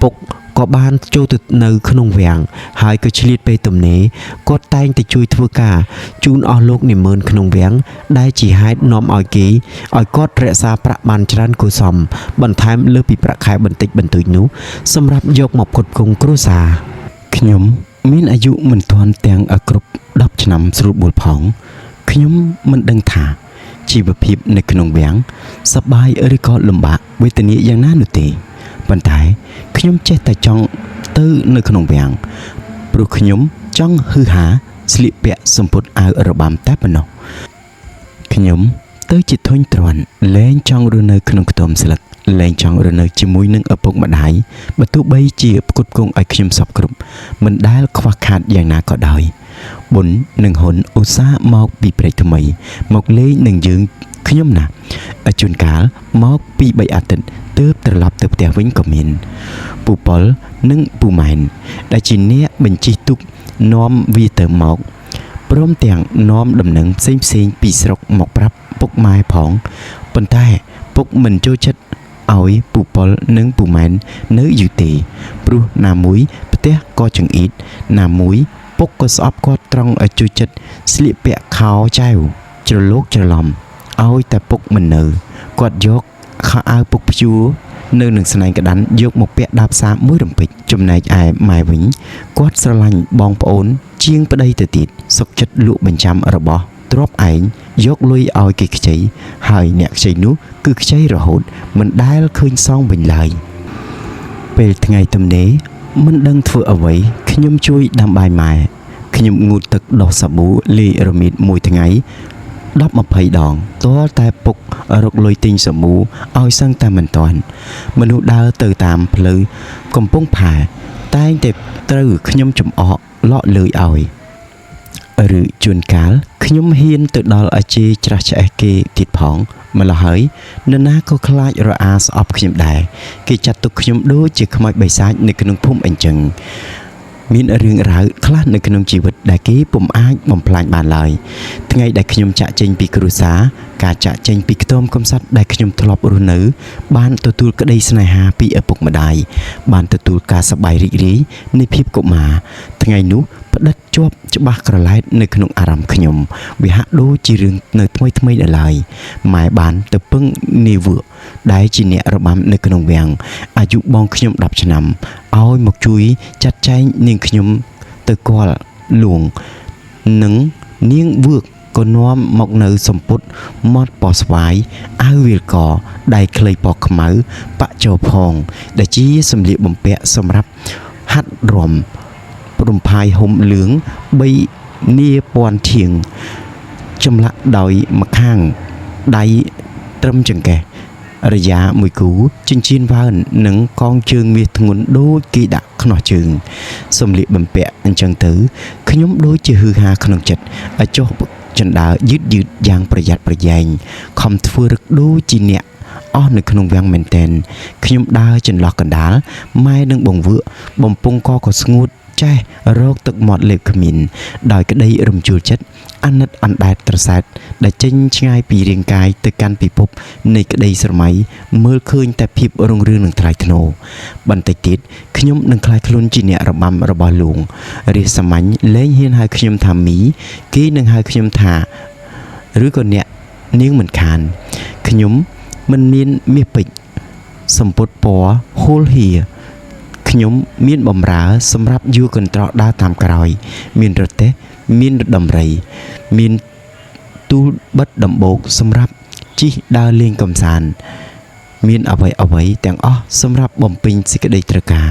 ពុកក៏បានចូលទៅនៅក្នុងវាំងហើយក៏ឆ្លៀតពេលទំនេរគាត់តែងតែជួយធ្វើការជូនអស់លោកនិមឺនក្នុងវាំងដែលជាហេតុនាំឲ្យគេឲ្យគាត់រក្សាប្រាក់បានច្រើនគួរសមបន្ថែមលើពីប្រាក់ខែបន្តិចបន្តួចនោះសម្រាប់យកមកផ្គត់ផ្គង់គ្រួសារខ្ញុំ មានអាយុមិនទាន់ទាំងគ្រប់10ឆ្នាំស្រួលបួលផងខ្ញុំមិនដឹងថាជីវភាពនៅក្នុងវាំងសប្បាយឬក៏លំបាកវេទនាយ៉ាងណានោះទេប៉ុន្តែខ្ញុំចេះតែចង់ទៅនៅក្នុងវាំងព្រោះខ្ញុំចង់ហឺហាស្លៀកពាក់សំពត់អាវរបាំតែប៉ុណ្ណោះខ្ញុំទៅជាធុញទ្រាន់លែងចង់រស់នៅក្នុងខ្ទមស្លឹកលែងចង់រស់នៅជាមួយនឹងឪពុកម្ដាយបើទោះបីជាផ្គត់ផ្គង់ឲ្យខ្ញុំសពគ្រប់មិនដែលខ្វះខាតយ៉ាងណាក៏ដោយបុននិងហ៊ុនឧស្សាហ៍មកពីព្រែកថ្មីមកលេងនឹងយើងខ្ញុំណាជួនកាលមកពី3អាទិត្យទើបត្រឡប់ទៅផ្ទះវិញក៏មានពូប៉ុលនិងពូម៉ែនដែលជាអ្នកបញ្ជិះទូកនាំវាទៅមកព្រមទាំងនាំដំណឹងផ្សេងពីស្រុកមកប្រាប់ពុកម៉ែផងប៉ុន្តែពុកមិនចូលចិត្តឲ្យពូប៉ុលនិងពូម៉ែននៅយូរទេព្រោះណាមួយផ្ទះក៏ចង្អៀតណាមួយពុកក៏ស្អប់គាត់ត្រង់ឲ្យជួយចិត្តស្លៀកពាក់ខោចែវច្រឡោកច្រឡំឲ្យតែពុកមិននៅគាត់យកខោអាវពុកព្យួរនៅនឹងស្នែងកដានយកមកពាក់ដើរផ្សារមួយរំពេចចំណែកឯម៉ែវិញគាត់ស្រឡាញ់បងប្អូនជាងប្តីទៅទៀតសុកចិត្តលក់បញ្ចាំរបស់ទ្របឯងយកលុយឲ្យគេខ្ចីហើយអ្នកខ្ចីនោះគឺខ្ចីរហូតមិនដែលឃើញសងវិញឡើយពេលថ្ងៃទំនេរមិនដឹងធ្វើអ្វីខ្ញុំជួយដាំបាយម៉ែខ្ញុំងូតទឹកដោះសាប៊ូលាយរមៀតមួយថ្ងៃ10-20 ដងទាល់តែពុករកលុយទិញសាប៊ូឲ្យសឹងតែមិនទាន់មនុស្សដើរទៅតាមផ្លូវកំពង់ផែតែងតែត្រូវខ្ញុំចំអកលក់លុយឲ្យឬជួនកាលខ្ញុំហ៊ានទៅដល់អាជេច្រាស់ឆ្អេះគេទៀតផងម្ល៉េះហើយនរណាក៏ខ្លាចរអាស្អប់ខ្ញុំដែរគេចាត់ទុកខ្ញុំដូចជាខ្មោចបិសាចនៅក្នុងភូមិអញ្ចឹងមានរឿងរ៉ាវខ្លះនៅក្នុងជីវិតដែលគេពុំអាចបំផ្លាញបានឡើយថ្ងៃដែលខ្ញុំចាក់ចេញពីគ្រួសារការចាក់ចេញពីខ្ទមកំសត់ដែលខ្ញុំធ្លាប់រស់នៅបានទទួលក្តីស្នេហាពីឪពុកម្ដាយបានទទួលការសប្បាយរីករាយនៃភាពកុមារថ្ងៃនោះផ្ដិតជាប់ច្បាស់ក្រឡែតនៅក្នុងអារម្មណ៍ខ្ញុំវាហាក់ដូចជារឿងនៅថ្មីដល់ឡើយម៉ែបានទៅពឹងនាវដែលជាអ្នករបាំនៅក្នុងវាំងអាយុបងខ្ញុំ10ឆ្នាំឲ្យមកជួយចាត់ចែងនាងខ្ញុំទៅគាល់លួងនិងនាងវឿកក៏នាំមកនៅសម្ពុតមាត់ពណ៌ស្វាយអាវវាលកដៃខ្លីពណ៌ខ្មៅប៉ាក់ចោផងដែលជាសម្លៀកបំពាក់សម្រាប់ហាត់រំរំផាយហុំលឿង3នាពណ៌ធៀងចម្លាក់ដោយម្ខាងដៃត្រឹមចង្កេះរយ៉ាមួយគូចិញ្ចៀនវ៉ើននិងកងជើងមាសធ្ងន់ដូចគេដាក់ខ្នោះជើងសម្លៀកបំពាក់អញ្ចឹងទៅខ្ញុំដូចជាហឺហាក្នុងចិត្តឲ្យចុះចណ្ដើរយឺតយ៉ាងប្រយ័ត្នប្រយែងខំធ្វើរឹកដូចជាអ្នកអស់នៅក្នុងវាំងមែនតែនខ្ញុំដើរចន្លោះកណ្ដាលម៉ែនិងបងវឿបំពង់ក៏ស្ងួតចេះរោគទឹកមាត់លេបគ្មានដោយក្តីរំជួលចិត្តអាណិតអណ្ដែតត្រសែតដែលចេញឆ្ងាយពីរាងកាយទៅកាន់ពិភពនៃក្តីស្រមៃមើលឃើញតែភាពរុងរឿងនឹងថ្លៃថ្នូរបន្តិចទៀតខ្ញុំនឹងក្លាយខ្លួនជាអ្នករបាំរបស់លួងរាជសាមញ្ញលែងហ៊ានហៅខ្ញុំថាមីគេនឹងហៅខ្ញុំថាឬក៏អ្នកនាងមិនខានខ្ញុំមិនមានមាសពេជ្រសម្ពុតពណ៌ហូលហៀខ្ញុំមានបំរើសម្រាប់យួរកន្ត្រកដើរតាមក្រោយមានរទេះមានដំរីមានទូលបិទដំបូកសម្រាប់ជិះដើរលេងកម្សាន្តមានអ្វីទាំងអស់សម្រាប់បំពេញសេចក្តីត្រូវការ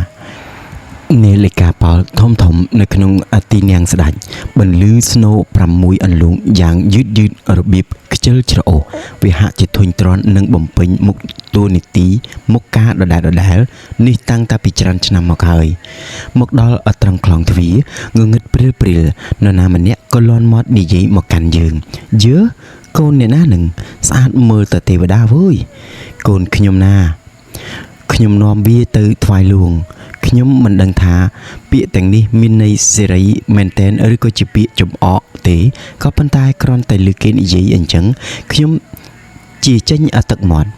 នាឡិកាប៉ោលធំនៅក្នុងទីនាងស្ដេចបន្លឺស្នូ6អន្លង់យ៉ាងយឺតរបៀបខ្ជិលច្រអូសវាហាក់ជាធុញទ្រាន់នឹងបំពេញមុខតួនាទីមុខការដដែលនេះតាំងតែពីច្រើនឆ្នាំមកហើយមកដល់ត្រង់ខ្លងទ្វាងងឹតព្រិលនរណាម្នាក់ក៏លន់មាត់និយាយមកកាន់យើងកូនអ្នកណានឹងស្អាតមើលទៅទេវតាវើយកូនខ្ញុំណាខ្ញុំនាំវាទៅថ្វាយលួងខ្ញុំមិនដឹងថាពាក្យទាំងនេះមានន័យសេរីមែនតែនឬក៏ជាពាក្យចំអកទេក៏ប៉ុន្តែគ្រាន់តែលើគេនិយាយអញ្ចឹងខ្ញុំជាចេញទឹកមាត់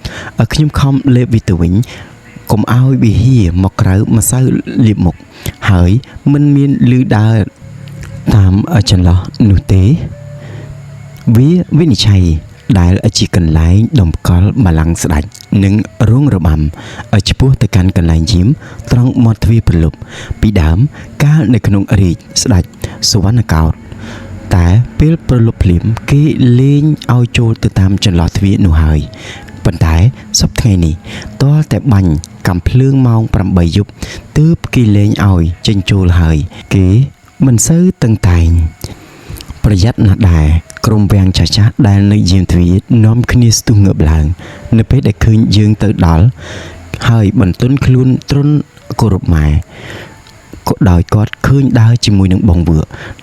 ខ្ញុំខំលេបវាទៅវិញកុំឲ្យវាហៀមកក្រៅម្សៅលាបមុខហើយមិនមានលឺដើរតាមចន្លោះនោះទេវាវិនិច្ឆ័យដែលជាកន្លែងដំកល់បល្ល័ង្កស្ដេច និងរងរបាំឲ្យឆ្ពោះទៅកាន់កន្លែងយាមត្រង់មាត់ទ្វារប្រលប់ពីដើមកាលនៅក្នុងរាជស្ដេចសុវណ្ណកោដ្ឋតែពេលប្រលប់ភ្លាមគេលេងឲ្យចូលទៅតាមចន្លោះទ្វារនោះហើយប៉ុន្តែសប្តាហ៍ថ្ងៃនេះទាល់តែបាញ់កំភ្លើងម៉ោង8យប់ទើបគេលេងឲ្យចេញចូលហើយគេមិនសូវតឹងតែងប្រយ័ត្នណាស់ដែរក្រុមវាំងចាស់ៗដែលនៅយាមទ្វារនាំគ្នាស្ទុះងើបឡើងនៅពេលដែលឃើញយើងទៅដល់ហើយបន្ទន់ខ្លួនទ្រន់គោរពម៉ែក៏ដោយគាត់ឃើញដើរជាមួយនឹងបងវឿ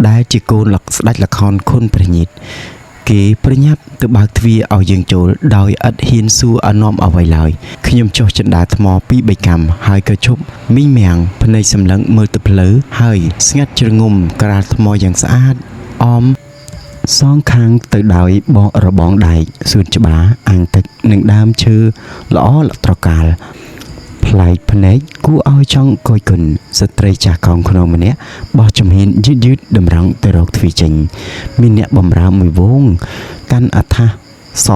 ដែលជាកូនស្ដេចល្ខោនខុនព្រះញាតិគេប្រញាប់ទៅបើកទ្វារឲ្យយើងចូលដោយឥតហ៊ានសួរឲ្យនាំអ្វីឡើយខ្ញុំចុះចន្ទាថ្មពី3កាំហើយក៏ឈប់មីងមាំងភ្នែកសម្លឹងមើលទៅផ្លូវហើយស្ងាត់ជ្រងំក្រាលថ្មយ៉ាងស្អាតអមសងខាងទៅដោយរបងដែកសួនច្បារអាងទឹកនិងដើមឈើល្អត្រកាលផ្លែកភ្នែកគួរឲ្យចង់គយគន់ស្ត្រីចាស់កោងខ្នងម្នាក់បោះជំហានយឺតតម្រង់ទៅរកទ្វារចេញមានអ្នកបម្រើមួយវងកាន់អថាស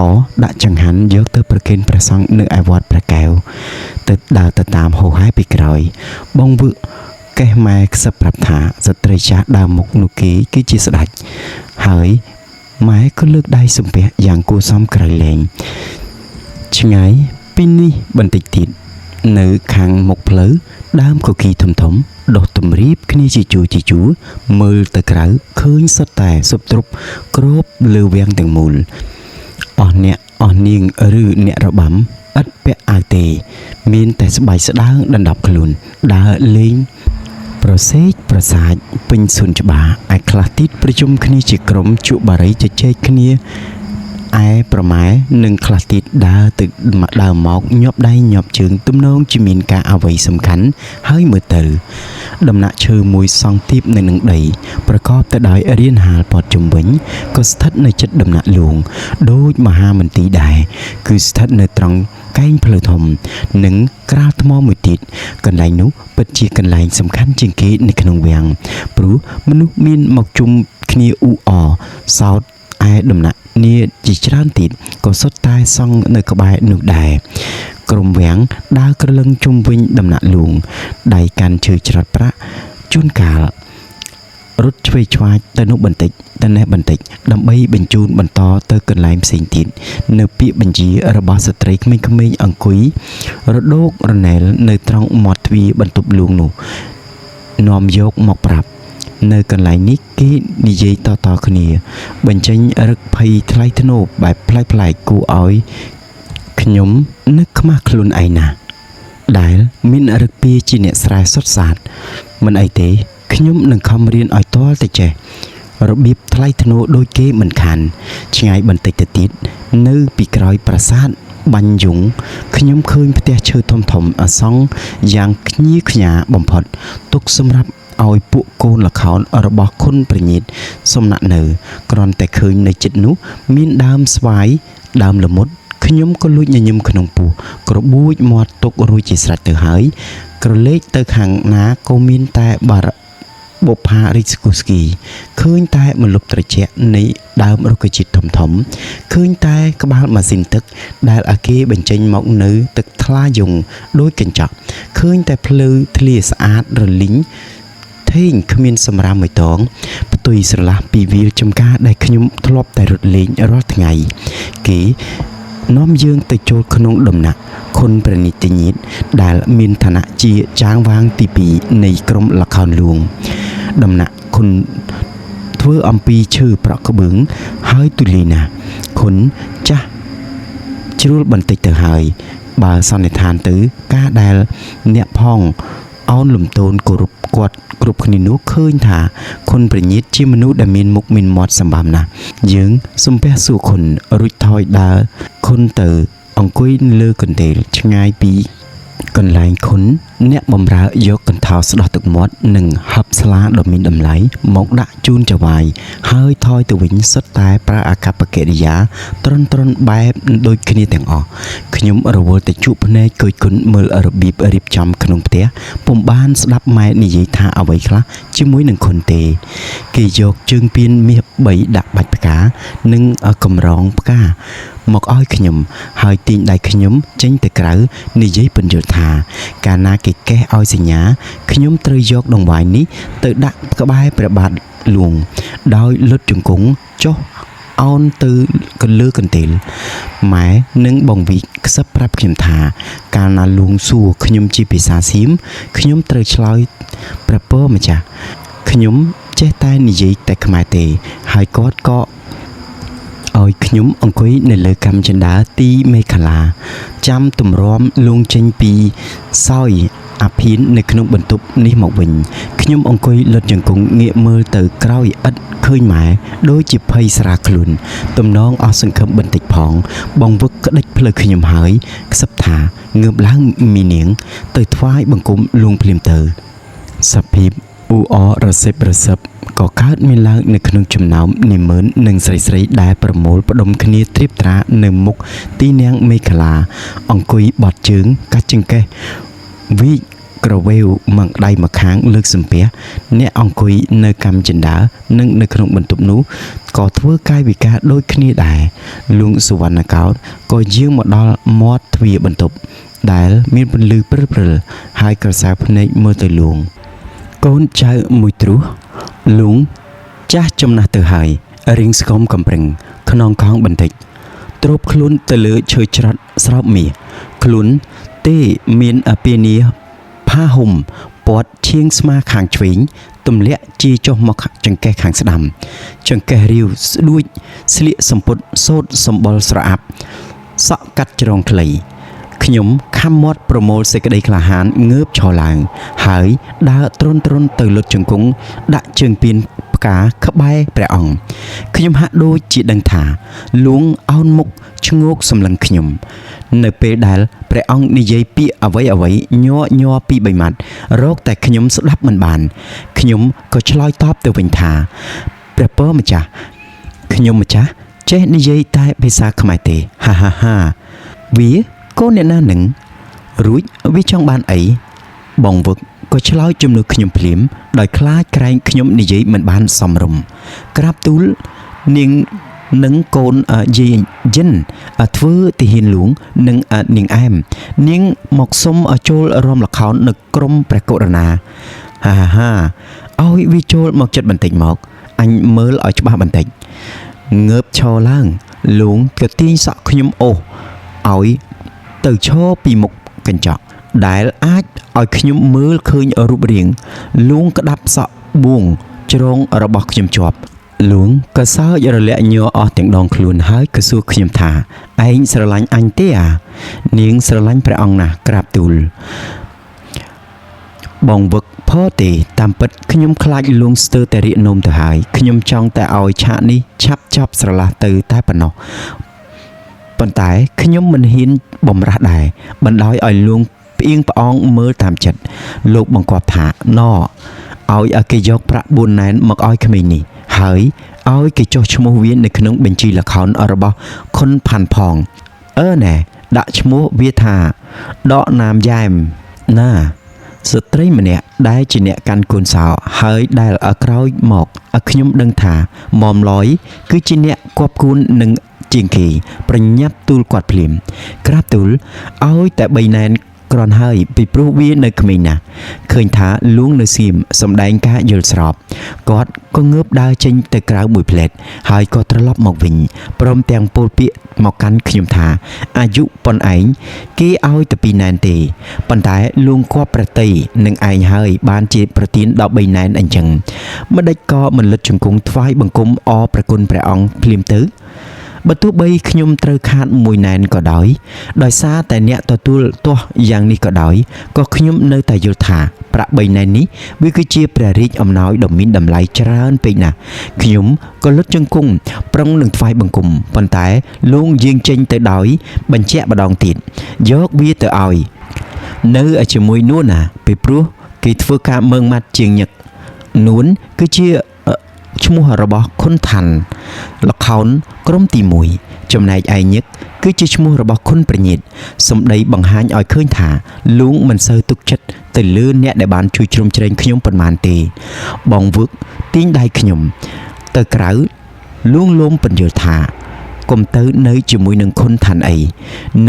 ដាក់ចង្ហាន់យកទៅប្រគេនព្រះសង្ឃនៅឯវត្តព្រះកែវទៅដើរទៅតាមហោហែពីក្រោយបងវឹកកេះម៉ែខ្សឹបប្រាប់ថាស្ត្រីចាស់ដើរមុខនោះគេគឺជាស្ដេចហើយម៉ែក៏លើកដៃសំពះយ៉ាងគួរសមក្រៃលែងឆ្ងាយពីនេះបន្តិចទៀតនៅខាងមុខផ្លូវដើមកគីធំធំដុះទម្រាបគ្នាជាជួរមើលទៅក្រៅឃើញសុទ្ធតែសុបទ្រុបគ្របលើវាំងទាំងមូលអស់អ្នកអស់នាងឬអ្នករបាំឥតពាក់អាវទេមានតែស្បែកស្ដើងដណ្ដប់ខ្លួនដើរលេងប្រសេកប្រសាចពេញសួនច្បារឯខ្លះទៀតប្រជុំគ្នាជាក្រុមជក់បារីជជែកគ្នាឯប្រម៉ែនិងខ្លះទៀតដើរទៅដើរមកញាប់ដៃញាប់ជើងទំនងជាមានការអ្វីសំខាន់ហើយមើលទៅដំណាក់ឈើមួយសង់ទាបនៅនឹងដីប្រកបទៅដោយរានហាលព័ទ្ធជុំវិញក៏ស្ថិតនៅជិតដំណាក់លួងដូចមហាមន្ទីរដែរគឺស្ថិតនៅត្រង់កែងផ្លូវធំនិងក្រាលថ្មមួយទៀតកន្លែងនោះពិតជាកន្លែងសំខាន់ជាងគេនៅក្នុងវាំងព្រោះមនុស្សមានមកជុំគ្នាអ៊ូអរសោតឯដំណាក់នាជាច្រើនទៀតក៏សុទ្ធតែសង់នៅក្បែរនោះដែរក្រុមវាំងដើរក្រឡឹងជុំវិញដំណាក់លួងដៃកាន់ឈើច្រត់ប្រាក់ជួនកាលរត់ឆ្វេងឆ្វាយទៅនោះបន្តិចទៅនេះបន្តិចដើម្បីបញ្ជូនបន្តទៅកន្លែងផ្សេងទៀតនៅពាក្យបញ្ជារបស់ស្ត្រីក្មេងៗអង្គុយរដូករណែលនៅត្រង់មាត់ទ្វារបន្ទប់លួងនោះនាំយកមកប្រាប់នៅកន្លែងនេះគេនិយាយតៗគ្នាបញ្ចេញរឹកភ័យថ្លៃថ្នូរបែបប្លែកៗគួរឲ្យខ្ញុំនឹកខ្មាស់ខ្លួនឯងណាស់ដែលមានរឹកពីជាអ្នកស្រែសុទ្ធសាធមិនអីទេខ្ញុំនឹងខំរៀនឲ្យទាល់តែចេះរបៀបថ្លៃថ្នូរដូចគេមិនខានឆ្ងាយបន្តិចទៅទៀតនៅពីក្រោយប្រាសាទបាញ់យងខ្ញុំឃើញផ្ទះឈើធំអសង់យ៉ាងខ្ញៀខ្ញាបំផុតទុកសម្រាប់ឲ្យពួកកូនល្ខោនរបស់ខុនព្រះញាតិសំណាក់នៅគ្រាន់តែឃើញនៅចិត្តនោះមានដើមស្វាយដើមល្មុតខ្ញុំក៏លួចញញឹមក្នុងពោះក្របួចមាត់ទុករួចជាស្រេចទៅហើយក្រឡេកទៅខាងណាក៏មានតែបារបុប្ផារិចស្គូស្គីឃើញតែម្លប់ត្រជាក់នៃដើមរុក្ខជាតិធំឃើញតែក្បាលម៉ាស៊ីនទឹកដែលអាគេបញ្ចេញមកនៅទឹកថ្លាយងដូចកញ្ចក់ឃើញតែភ្លៅធ្លាស្អាតរលីងថេងគ្មានសម្រាមមួយតងផ្ទុយស្រឡះពីវាលចំការដែលខ្ញុំធ្លាប់តែរត់លេងរាល់ថ្ងៃគេនាំយើងទៅចូលក្នុងដំណាក់ខុនព្រះនិតិញាតិដែលមានឋានៈជាចាងវាងទី2នៃក្រុមល្ខោនលួងដំណាក់ខុនធ្វើអំពីឈើប្រក់ក្បឿងហើយទូលាយណាស់ខុនចាស់ជ្រួលបន្តិចទៅហើយបើសន្និដ្ឋានទៅការដែលអ្នកផងអោនលំទោនគោរពគាត់គ្រប់គ្នានោះឃើញថាខុនព្រះញាតិជាមនុស្សដែលមានមុខមានមាត់សម្បំណាស់យើងសំពះសួរខុនរួចថយដើរខុនទៅអង្គុយលើកន្ទេលឆ្ងាយពីកន្លែងខុន អ្នកបំរើយកកន្ថោស្ដោះទឹកមាត់និងហឹបស្លាដ៏មានតម្លៃមកដាក់ជូនចៅហ្វាយហើយថយទៅវិញសុទ្ធតែប្រើអាកប្បកិរិយាត្រន់បែបដូចគ្នាទាំងអស់ខ្ញុំរវល់តែជក់ភ្នែកគយគន់មើលរបៀបរៀបចំក្នុងផ្ទះពុំបានស្ដាប់ម៉ែនិយាយថាអ្វីខ្លះជាមួយនឹងខុនទេគេយកជើងពៀនមាស3ដាក់បាច់ផ្កានិងកម្រងផ្កាមកឲ្យខ្ញុំហើយទាញដៃខ្ញុំចេញទៅក្រៅនិយាយពន្យល់ថាកាលណាគេកេះឲ្យសញ្ញាខ្ញុំត្រូវយកដង្វាយនេះទៅដាក់ក្បែរព្រះបាទលួងដោយលុតជង្គង់ចុះអោនទៅកលើកន្ទេលម៉ែនិងបងវិខ្សឹបប្រាប់ខ្ញុំថាកាលណាលួងសួរខ្ញុំជាភាសាសៀមខ្ញុំត្រូវឆ្លើយព្រះពរម្ចាស់ខ្ញុំចេះតែនិយាយតែខ្មែរទេហើយគាត់ក៏ឲ្យខ្ញុំអង្គុយនៅលើកម្មចិន្តាទីមេខាឡាចាំទម្រាំលួងចេញពីសោយអាភៀននៅក្នុងបន្ទប់នេះមកវិញខ្ញុំអង្គុយលុតជង្គង់ងាកមើលទៅក្រោយឥតឃើញម៉ែដូចជាភ័យស្រាលខ្លួនទំនងអស់សង្ឃឹមបន្តិចផងបងវឹកក្តិចផ្លូវខ្ញុំហើយខ្សឹបថាងើបឡើងមីនាងទៅថ្វាយបង្គំលួងភ្លាមទៅសភាពអ៊ូអររសិបរសឹបក៏កើតមានឡើងនៅក្នុងចំណោមនិមឺននិងស្រីៗដែលប្រមូលផ្ដុំគ្នាត្រៀបត្រានៅមុខទីនាងមេខលាអង្គុយបត់ជើងកាច់ចង្កេះវិក្រវេវមកដៃម្ខាងលើកសំពះអ្នកអង្គុយនៅកម្មចិន្តានិងនៅក្នុងបន្ទប់នោះក៏ធ្វើកាយវិការដូចគ្នាដែរលួងសុវណ្ណកោដ្ឋក៏យាងមកដល់មាត់ទ្វារបន្ទប់ដែលមានពន្លឺព្រិលហើយក្រសែភ្នែកមើលទៅលួងកូនចៅមួយទ្រុសលួងចាស់ចំណាស់ទៅហើយរៀងស្គមកំប្រឹងខ្នងខំបន្តិចទ្រពខ្លួនទៅលើឈើច្រត់ស្រោបមាសខ្លួនទេមានអាពានាផាហុំពាត់ឈៀងស្មាខាងឆ្វេងទម្លាក់ជាចុះមកចង្កេះខាងស្ដាំចង្កេះរាវស្ដួចស្លៀកសំពត់សូត្រសម្បុរស្រអាប់សក់កាត់ជ្រងខ្លីខ្ញុំខំមាត់ប្រមូលសេចក្តីក្លាហានងើបឈរឡើងហើយដើរទ្រុនទៅលុតជង្គង់ដាក់ជើងពៀនផ្កាក្បែរព្រះអង្គខ្ញុំហាក់ដូចជាដឹងថាលួងអោនមុខឈ្ងោកសម្លឹងខ្ញុំនៅពេលដែលព្រះអង្គនិយាយពាក្យអ្វីញ័រពី3ម៉ាត់រកតែខ្ញុំស្ដាប់មិនបានខ្ញុំក៏ឆ្លើយតបទៅវិញថាព្រះពរម្ចាស់ខ្ញុំម្ចាស់ចេះនិយាយតែភាសាខ្មែរទេហាវាកូនអ្នកណានឹងរួចវាចង់បានអីបងវឹកក៏ឆ្លើយជំនួសខ្ញុំភ្លាមដោយខ្លាចក្រែងខ្ញុំនិយាយមិនបានសមរម្យក្រាបទូលនាងនឹងកូនយាយយិនធ្វើទាហានលួងនិងនាងអែមនាងមកសុំចូលរំលខោននៅក្រមព្រះករុណាហាឲ្យវាចូលមកចិត្តបន្តិចមកអញមើលឲ្យច្បាស់បន្តិចងើបឈរឡើងលួងក៏ទាញសក់ខ្ញុំអូសឲ្យទៅឈរពីមុខកញ្ចក់ដែលអាចឲ្យខ្ញុំមើលឃើញរូបរាងលួងក្តាប់សក់បួងជ្រងរបស់ខ្ញុំជាប់លួងក៏សើចរលាក់ញ័រអស់ទាំងដងខ្លួនហើយក៏សួរខ្ញុំថាឯងស្រឡាញ់អញទេនាងស្រឡាញ់ព្រះអង្គណាស់ក្រាបទូលបងវឹកផទេតាមពិតខ្ញុំខ្លាចលួងស្ទើរតែរាកនោមទៅហើយខ្ញុំចង់តែឲ្យឆាកនេះឆាប់ចប់ស្រឡះទៅតែប៉ុណ្ណោះប៉ុន្តែខ្ញុំមិនហ៊ានបំរាស់ដែរបណ្ដោយឲ្យលួងផ្អៀងផ្អងមើលតាមចិត្តលោកបង្គាប់ថាណឲ្យគេយកប្រាក់4ណែនមកឲ្យក្មេងនេះហើយឲ្យគេចុះឈ្មោះវានៅក្នុងបញ្ជីល្ខោនរបស់ខុនផាន់ផងណែដាក់ឈ្មោះវាថាដកណាមយ៉ែមណាស្ត្រីម្នាក់ដែលជាអ្នកកាន់កូនសោហើយដែលក្រោយមកខ្ញុំដឹងថាមុំឡយគឺជាអ្នកគប់គួននឹងជាងគេប្រញាប់ទូលគាត់ភ្លាមក្រាបទូលឲ្យតែ3ណែនគ្រាន់ហើយពីព្រោះវានៅក្មេងណាស់ឃើញថាលួងនៅសៀមសំដែងការយល់ស្របគាត់ក៏ងើបដើរចេញទៅក្រៅមួយផ្លែតហើយក៏ត្រឡប់មកវិញព្រមទាំងពោលពាក្យមកកាន់ខ្ញុំថាអាយុប៉ុនឯងគេឲ្យតែ2ណែនទេប៉ុន្តែលួងគាត់ប្រតិនឹងឯងហើយបានជាប្រទាន13ណែនអញ្ចឹងម្ដេចក៏មិនលិតជង្គង់ថ្វាយបង្គំអរប្រគុណព្រះអង្គភ្លាមទៅបើទោះបីខ្ញុំត្រូវខាត1ណែនក៏ដោយសារតែអ្នកទទួលទាស់យ៉ាងនេះក៏ដោយក៏ខ្ញុំនៅតែយល់ថាប្រាក់3ណែននេះវាគឺជាព្រះរាជអំណោយដ៏មានតម្លៃច្រើនពេកណាស់ខ្ញុំក៏លុតជង្គង់ប្រឹងនឹងថ្វាយបង្គំប៉ុន្តែលួងយាងចេញទៅដោយបញ្ជាក់ម្ដងទៀតយកវាទៅឲ្យ នៅជាមួយនួនណាពីព្រោះគេធ្វើការមើងម៉ាត់ជាងញឹកនួនគឺជាឈ្មោះរបស់ខុនឋានល្ខោនក្រុមទី1ចំណែកឯញឹកគឺជាឈ្មោះរបស់ខុនប្រញៀតសម្ដីបង្ហាញឲ្យឃើញថាលួងមិនសូវទុកចិត្តទៅលើអ្នកដែលបានជួយជ្រោមជ្រែងខ្ញុំប៉ុន្មានទេបងវឹកទាញដៃខ្ញុំទៅក្រៅលួងលោមពន្យល់ថាកុំទៅនៅជាមួយនឹងខុនឋានអី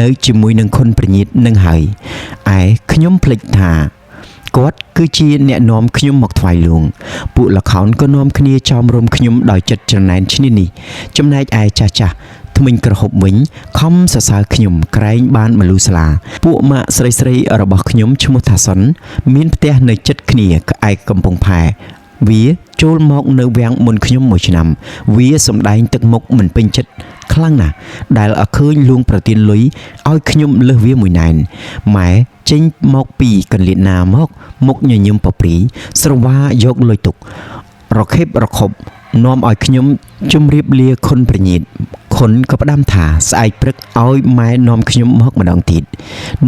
នៅជាមួយនឹងខុនប្រញៀតនឹងហើយឯខ្ញុំភ្លេចថាគាត់គឺជាអ្នកនាំខ្ញុំមកថ្វាយលួងពួកល្ខោនក៏នាំគ្នាចោមរុំខ្ញុំដោយចិត្តច្រណែនឈ្នានេះចំណែកឯចាស់ថ្មិញក្រហប់វិញខំសរសើរខ្ញុំក្រែងបានមលូស្លាពួកម៉ាក់ស្រីរបស់ខ្ញុំឈ្មោះថាសុនមានផ្ទះនៅជិតគ្នាក្អែកកំពង់ផែវាចូលមកនៅវាំងមុនខ្ញុំ1ឆ្នាំវាសម្ដែងទឹកមុខមិនពេញចិត្តខ្លាំងណាស់ដែលឃើញលួងប្រទានលុយឲ្យខ្ញុំលើសវាមួយណែនម៉ែចេញមកពីកន្លៀតណាមកមុខញញឹមពព្រីស្រវាយកលុយទុករខេបរខប់នាំឲ្យខ្ញុំជម្រាបលាខុនប្រញៀតខុនក៏ផ្ដាំថាស្អែកព្រឹកឲ្យម៉ែនាំខ្ញុំមកម្ដងទៀត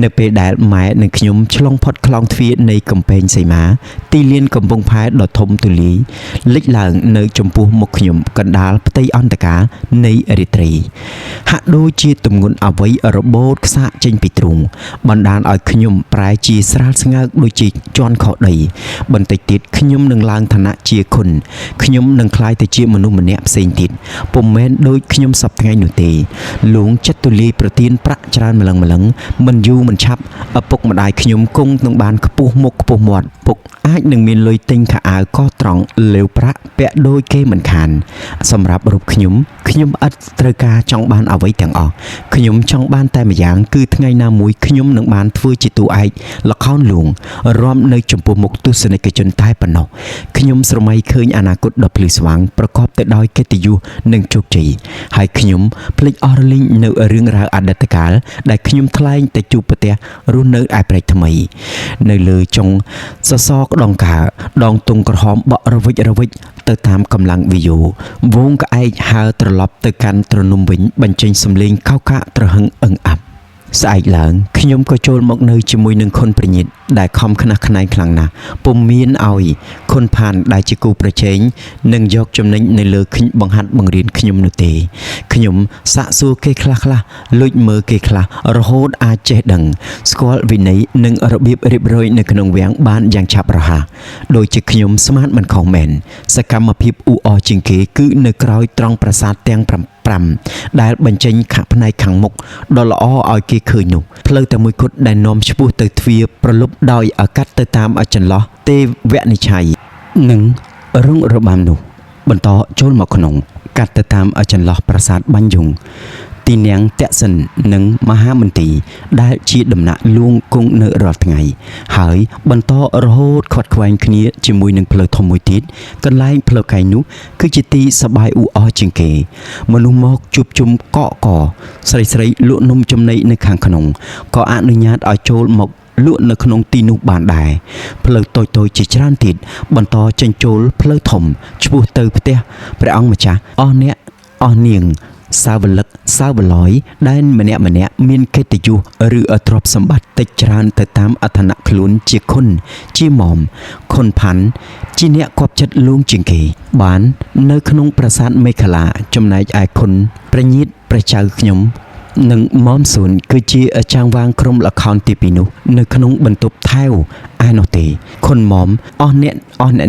នៅពេលដែលម៉ែនិងខ្ញុំឆ្លងផុតខ្លោងទ្វារនៃកំពែងសីមាទីលានកំពង់ផែដ៏ធំទូលាយលេចឡើងនៅចំពោះមុខខ្ញុំកណ្ដាលផ្ទៃអន្តការនៃអេរីត្រីហាក់ដូចជាទម្ងន់អ្វីរបូតខ្សាកចេញពីទ្រូងបណ្ដាលឲ្យខ្ញុំប្រែជាស្រាលស្ងើកដូចជាជន់ខុសដីបន្តិចទៀតខ្ញុំនឹងឡើងឋានៈជាខុនខ្ញុំនឹងក្លាយទៅជាមនុស្សម្នាក់ផ្សេងទៀតពុំមែនដូចខ្ញុំសពថ្ងៃនោះទេលួងចិត្តទូលាយប្រទានប្រាក់ច្រើនម្លឹងមិនយូរមិនឆាប់ឪពុកម្ដាយខ្ញុំគង់នឹងបានខ្ពស់មុខខ្ពស់មាត់ពុកអាចនឹងមានលុយទិញខោអាវកត្រង់លាវប្រាក់ពាក់ដូចគេមិនខានសម្រាប់រូបខ្ញុំឥតត្រូវការចង់បានអ្វីទាំងអស់ខ្ញុំចង់បានតែម្យ៉ាងគឺថ្ងៃណាមួយខ្ញុំនឹងបានធ្វើជាតួឯកល្ខោនលួងរាំនៅចំពោះមុខទស្សនិកជនតែប៉ុណ្ណោះខ្ញុំស្រមៃឃើញអនាគតដ៏ភ្លឺស្វាងប្រកបទៅដោយកិត្តិយសនិងជោគជ័យហើយខ្ញុំភ្លេចអស់រលីងនៅរឿងរ៉ាវអតីតកាលដែលខ្ញុំថ្លែងតែជួបប្រទះរស់នៅឯព្រែកថ្មីនៅលើចុងសសរក្តងកើដងទង់ក្រហមបក់រវិចទៅតាមកម្លាំងវាយោវងក្អែកហើរត្រឡប់ទៅកាន់ទ្រនំវិញបញ្ចេញសំឡេងខោខាកត្រហឹងអឹងអាប់ស្អែកឡើងខ្ញុំក៏ចូលមកនៅជាមួយនឹងខុនប្រញៀតដែលខំខ្នះខ្នែងខ្លាំងណាស់ពុំមានឲ្យខុនផានដែលជាគូប្រជែងនឹងយកចំណេញនៅលើបង្ហាត់បង្រៀនខ្ញុំនោះទេខ្ញុំសាកសួរគេខ្លះលួចមើលគេខ្លះរហូតអាចចេះដឹងស្គាល់វិន័យនិងរបៀបរៀបរយនៅក្នុងវាំងបានយ៉ាងឆាប់រហ័សដូចជាខ្ញុំស្មានមិនខុសមែនសកម្មភាពអ៊ូអរជាងគេគឺនៅក្រោយត្រង់ប្រាសាទទាំង5ដែលបញ្ចេញផ្នែកខាងមុខដ៏ល្អឲ្យគេឃើញនោះផ្លូវតែមួយគត់ដែលនាំឆ្ពោះទៅទ្វារប្រលប់ដោយកាត់ទៅតាមចន្លោះទេវនិច្ឆ័យនិងរងរបាំនោះបន្តចូលមកក្នុងកាត់ទៅតាមចន្លោះប្រាសាទបាញ់យុងទីនាងតសិននិងមហាមន្ទីរដែលជាដំណាក់លួងគង់នៅរាល់ថ្ងៃហើយបន្តរហូតខាត់ខ្វែងគ្នាជាមួយនឹងផ្លូវធំមួយទៀតកន្លែងផ្លូវកែងនោះគឺជាទីសប្បាយអ៊ូអរជាងគេមនុស្សមកជួបជុំកកស្រីលក់នំចំណីនៅខាងក្នុងក៏អនុញ្ញាតឲ្យចូលមកលក់នៅក្នុងទីនោះបានដែរផ្លូវតូចជាច្រើនទៀតបន្តចេញចូលផ្លូវធំឆ្ពោះទៅផ្ទះព្រះអង្គម្ចាស់អស់អ្នកអស់នាងសាវលឹកសាវឡយដែលម្នាក់មានកិត្តិយសឬទ្រព្យសម្បត្តិតិចច្រើនទៅតាមអធនៈខ្លួនជាខុនជាមុំខុនផាន់ជាអ្នកគប់ចិត្តលួងជាងគេបាននៅក្នុងប្រាសាទមេខលាចំណែកឯខុនប្រញៀតព្រះចៅខ្ញុំនិងមុំស៊ុនគឺជាចាងវាងក្រុមល្ខោនទី2នោះនៅក្នុងបន្ទប់ថែវឯនោះទេខុនមុំអស់អ្នក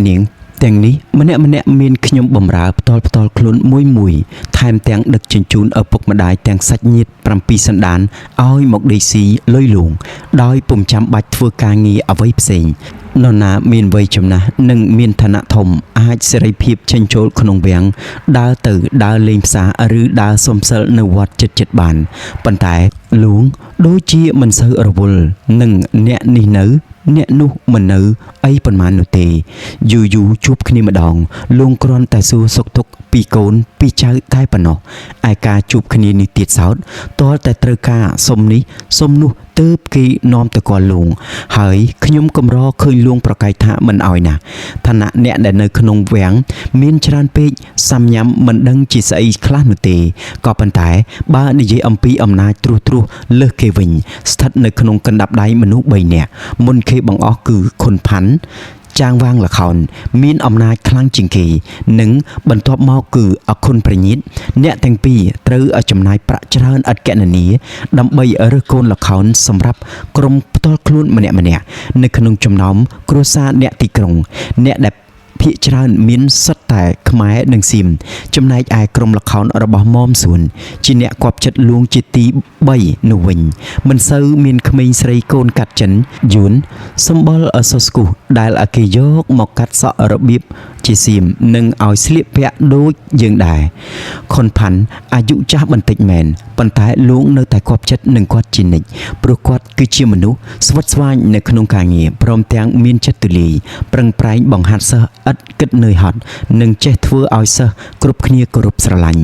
នាងទាំងនេះម្នាក់មានខ្ញុំបំរើផ្ទាល់ខ្លួនមួយថែមទាំងដឹកជញ្ជូនឪពុកម្ដាយទាំងសាច់ញាតិ7សន្តានឲ្យមកដេកស៊ីលុយលួងដោយពុំចាំបាច់ធ្វើការងារអ្វីផ្សេងនរណាមានវ័យចំណាស់និងមានឋានៈធំអាចសេរីភាពចេញចូលក្នុងវាំងដើរលេងផ្សារឬដើរសុំសិលនៅវត្តចិត្តបានប៉ុន្តែលួងដូចជាមិនសូវរវល់នឹងអ្នកនេះនៅ អ្នកនោះមិននៅអីប៉ុន្មាននោះទេយូរជួបគ្នាម្ដងលោកគ្រាន់តែសួរសុខទុក្ខពីកូនពីចៅតែប៉ុណ្ណោះឯការជួបគ្នានេះទៀតសោតទាល់តែត្រូវការសុំនេះសុំនោះទើបគេនាំទៅគាល់លួងហើយខ្ញុំកម្រឃើញលួងប្រកែកថាមិនអោយណាឋានៈអ្នកដែលនៅក្នុងវាំងមានច្រើនពេកសាំញ៉ាំមិនដឹងជាស្អីខ្លះនោះទេក៏ប៉ុន្តែបើនិយាយអំពីអំណាចត្រួសលើសគេវិញស្ថិតនៅក្នុងកណ្ដាប់ដៃមនុស្ស3នាក់មុនគេបង្អស់គឺខុនផាន់ចាងវាងលខោនមានអំណាចខ្លាំងជាងគេនិងបន្ទាប់មកគឺអខុនប្រញិតអ្នកទាំងពីរត្រូវឲ្យចំណាយប្រាក់ច្រើនឥតកណនាដើម្បីរើសកូនលខោនសម្រាប់ក្រុមផ្ទាល់ខ្លួនម្នាក់នៅក្នុងចំណោមគ្រួសារអ្នកទីក្រុងអ្នកដែលភាគច្រើនមានសិតតែខ្មែរនិងសៀមចំណែកឯក្រុមល្ខោនរបស់មុំសួនជាអ្នកគប់ចិត្តលួងជាទី3នោះវិញមិនសូវមានក្មេងស្រីកូនកាត់ចិនយួនសម្បល់អសស្គុះដែលគេយកមកកាត់សក់របៀបជាសៀមនិងឲ្យស្លៀកពាក់ដូចយើងដែរខុនផាន់អាយុចាស់បន្តិចមែនប៉ុន្តែលោកនៅតែគប់ចិត្តនឹងគាត់ជានិច្ចព្រោះគាត់គឺជាមនុស្សស្វិតស្វាញនៅក្នុងការងារព្រមទាំងមានចិត្តទូលាយប្រឹងប្រែងបង្ហាត់សិស្សឥតគិតនឿយហត់និងចេះធ្វើឲ្យសិស្សគ្រប់គ្នាគោរពស្រឡាញ់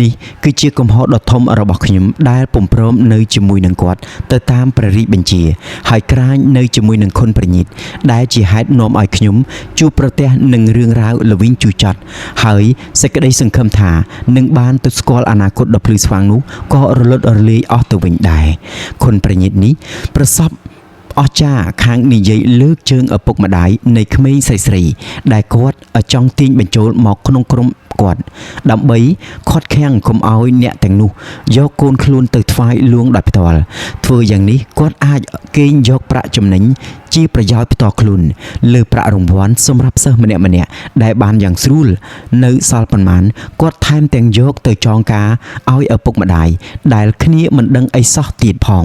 នេះគឺជាកំហុសដ៏ធំរបស់ខ្ញុំដែលពុំព្រមនៅជាមួយនឹងគាត់ទៅតាមព្រះរាជបញ្ជាហើយក្រាញនៅជាមួយនឹងខុនប្រញិតដែលជាហេតុនាំឲ្យខ្ញុំជួបប្រទះនឹងរឿងរ៉ាវល្វីងជូរចត់ហើយសេចក្តីសង្ឃឹមថានឹងបានទៅស្គាល់អនាគតដ៏ភ្លឺស្វាងនោះក៏រលត់រលាយអស់ទៅវិញដែរខុនប្រញិតនេះប្រសពអស្ចារ្យខាងនិយាយលើកជើងឪពុកម្ដាយនៃក្មេងស្រីដែលគាត់ចង់ទាញបញ្ចូលមកក្នុងក្រុមគាត់ដើម្បីខាត់ខាំងកុំឲ្យអ្នកទាំងនោះយកកូនខ្លួនទៅថ្វាយលួងដោយផ្ទាល់ធ្វើយ៉ាងនេះគាត់អាចកេងយកប្រាក់ចំណេញជាប្រយោជន៍ផ្ទាល់ខ្លួនលើប្រាក់រង្វាន់សម្រាប់សិស្សម្នាក់ដែលបានយ៉ាងស្រួលនៅសល់ប៉ុន្មានគាត់ថែមទាំងយកទៅចងការឲ្យឪពុកម្ដាយដែលគ្នាមិនដឹងអីសោះទៀតផង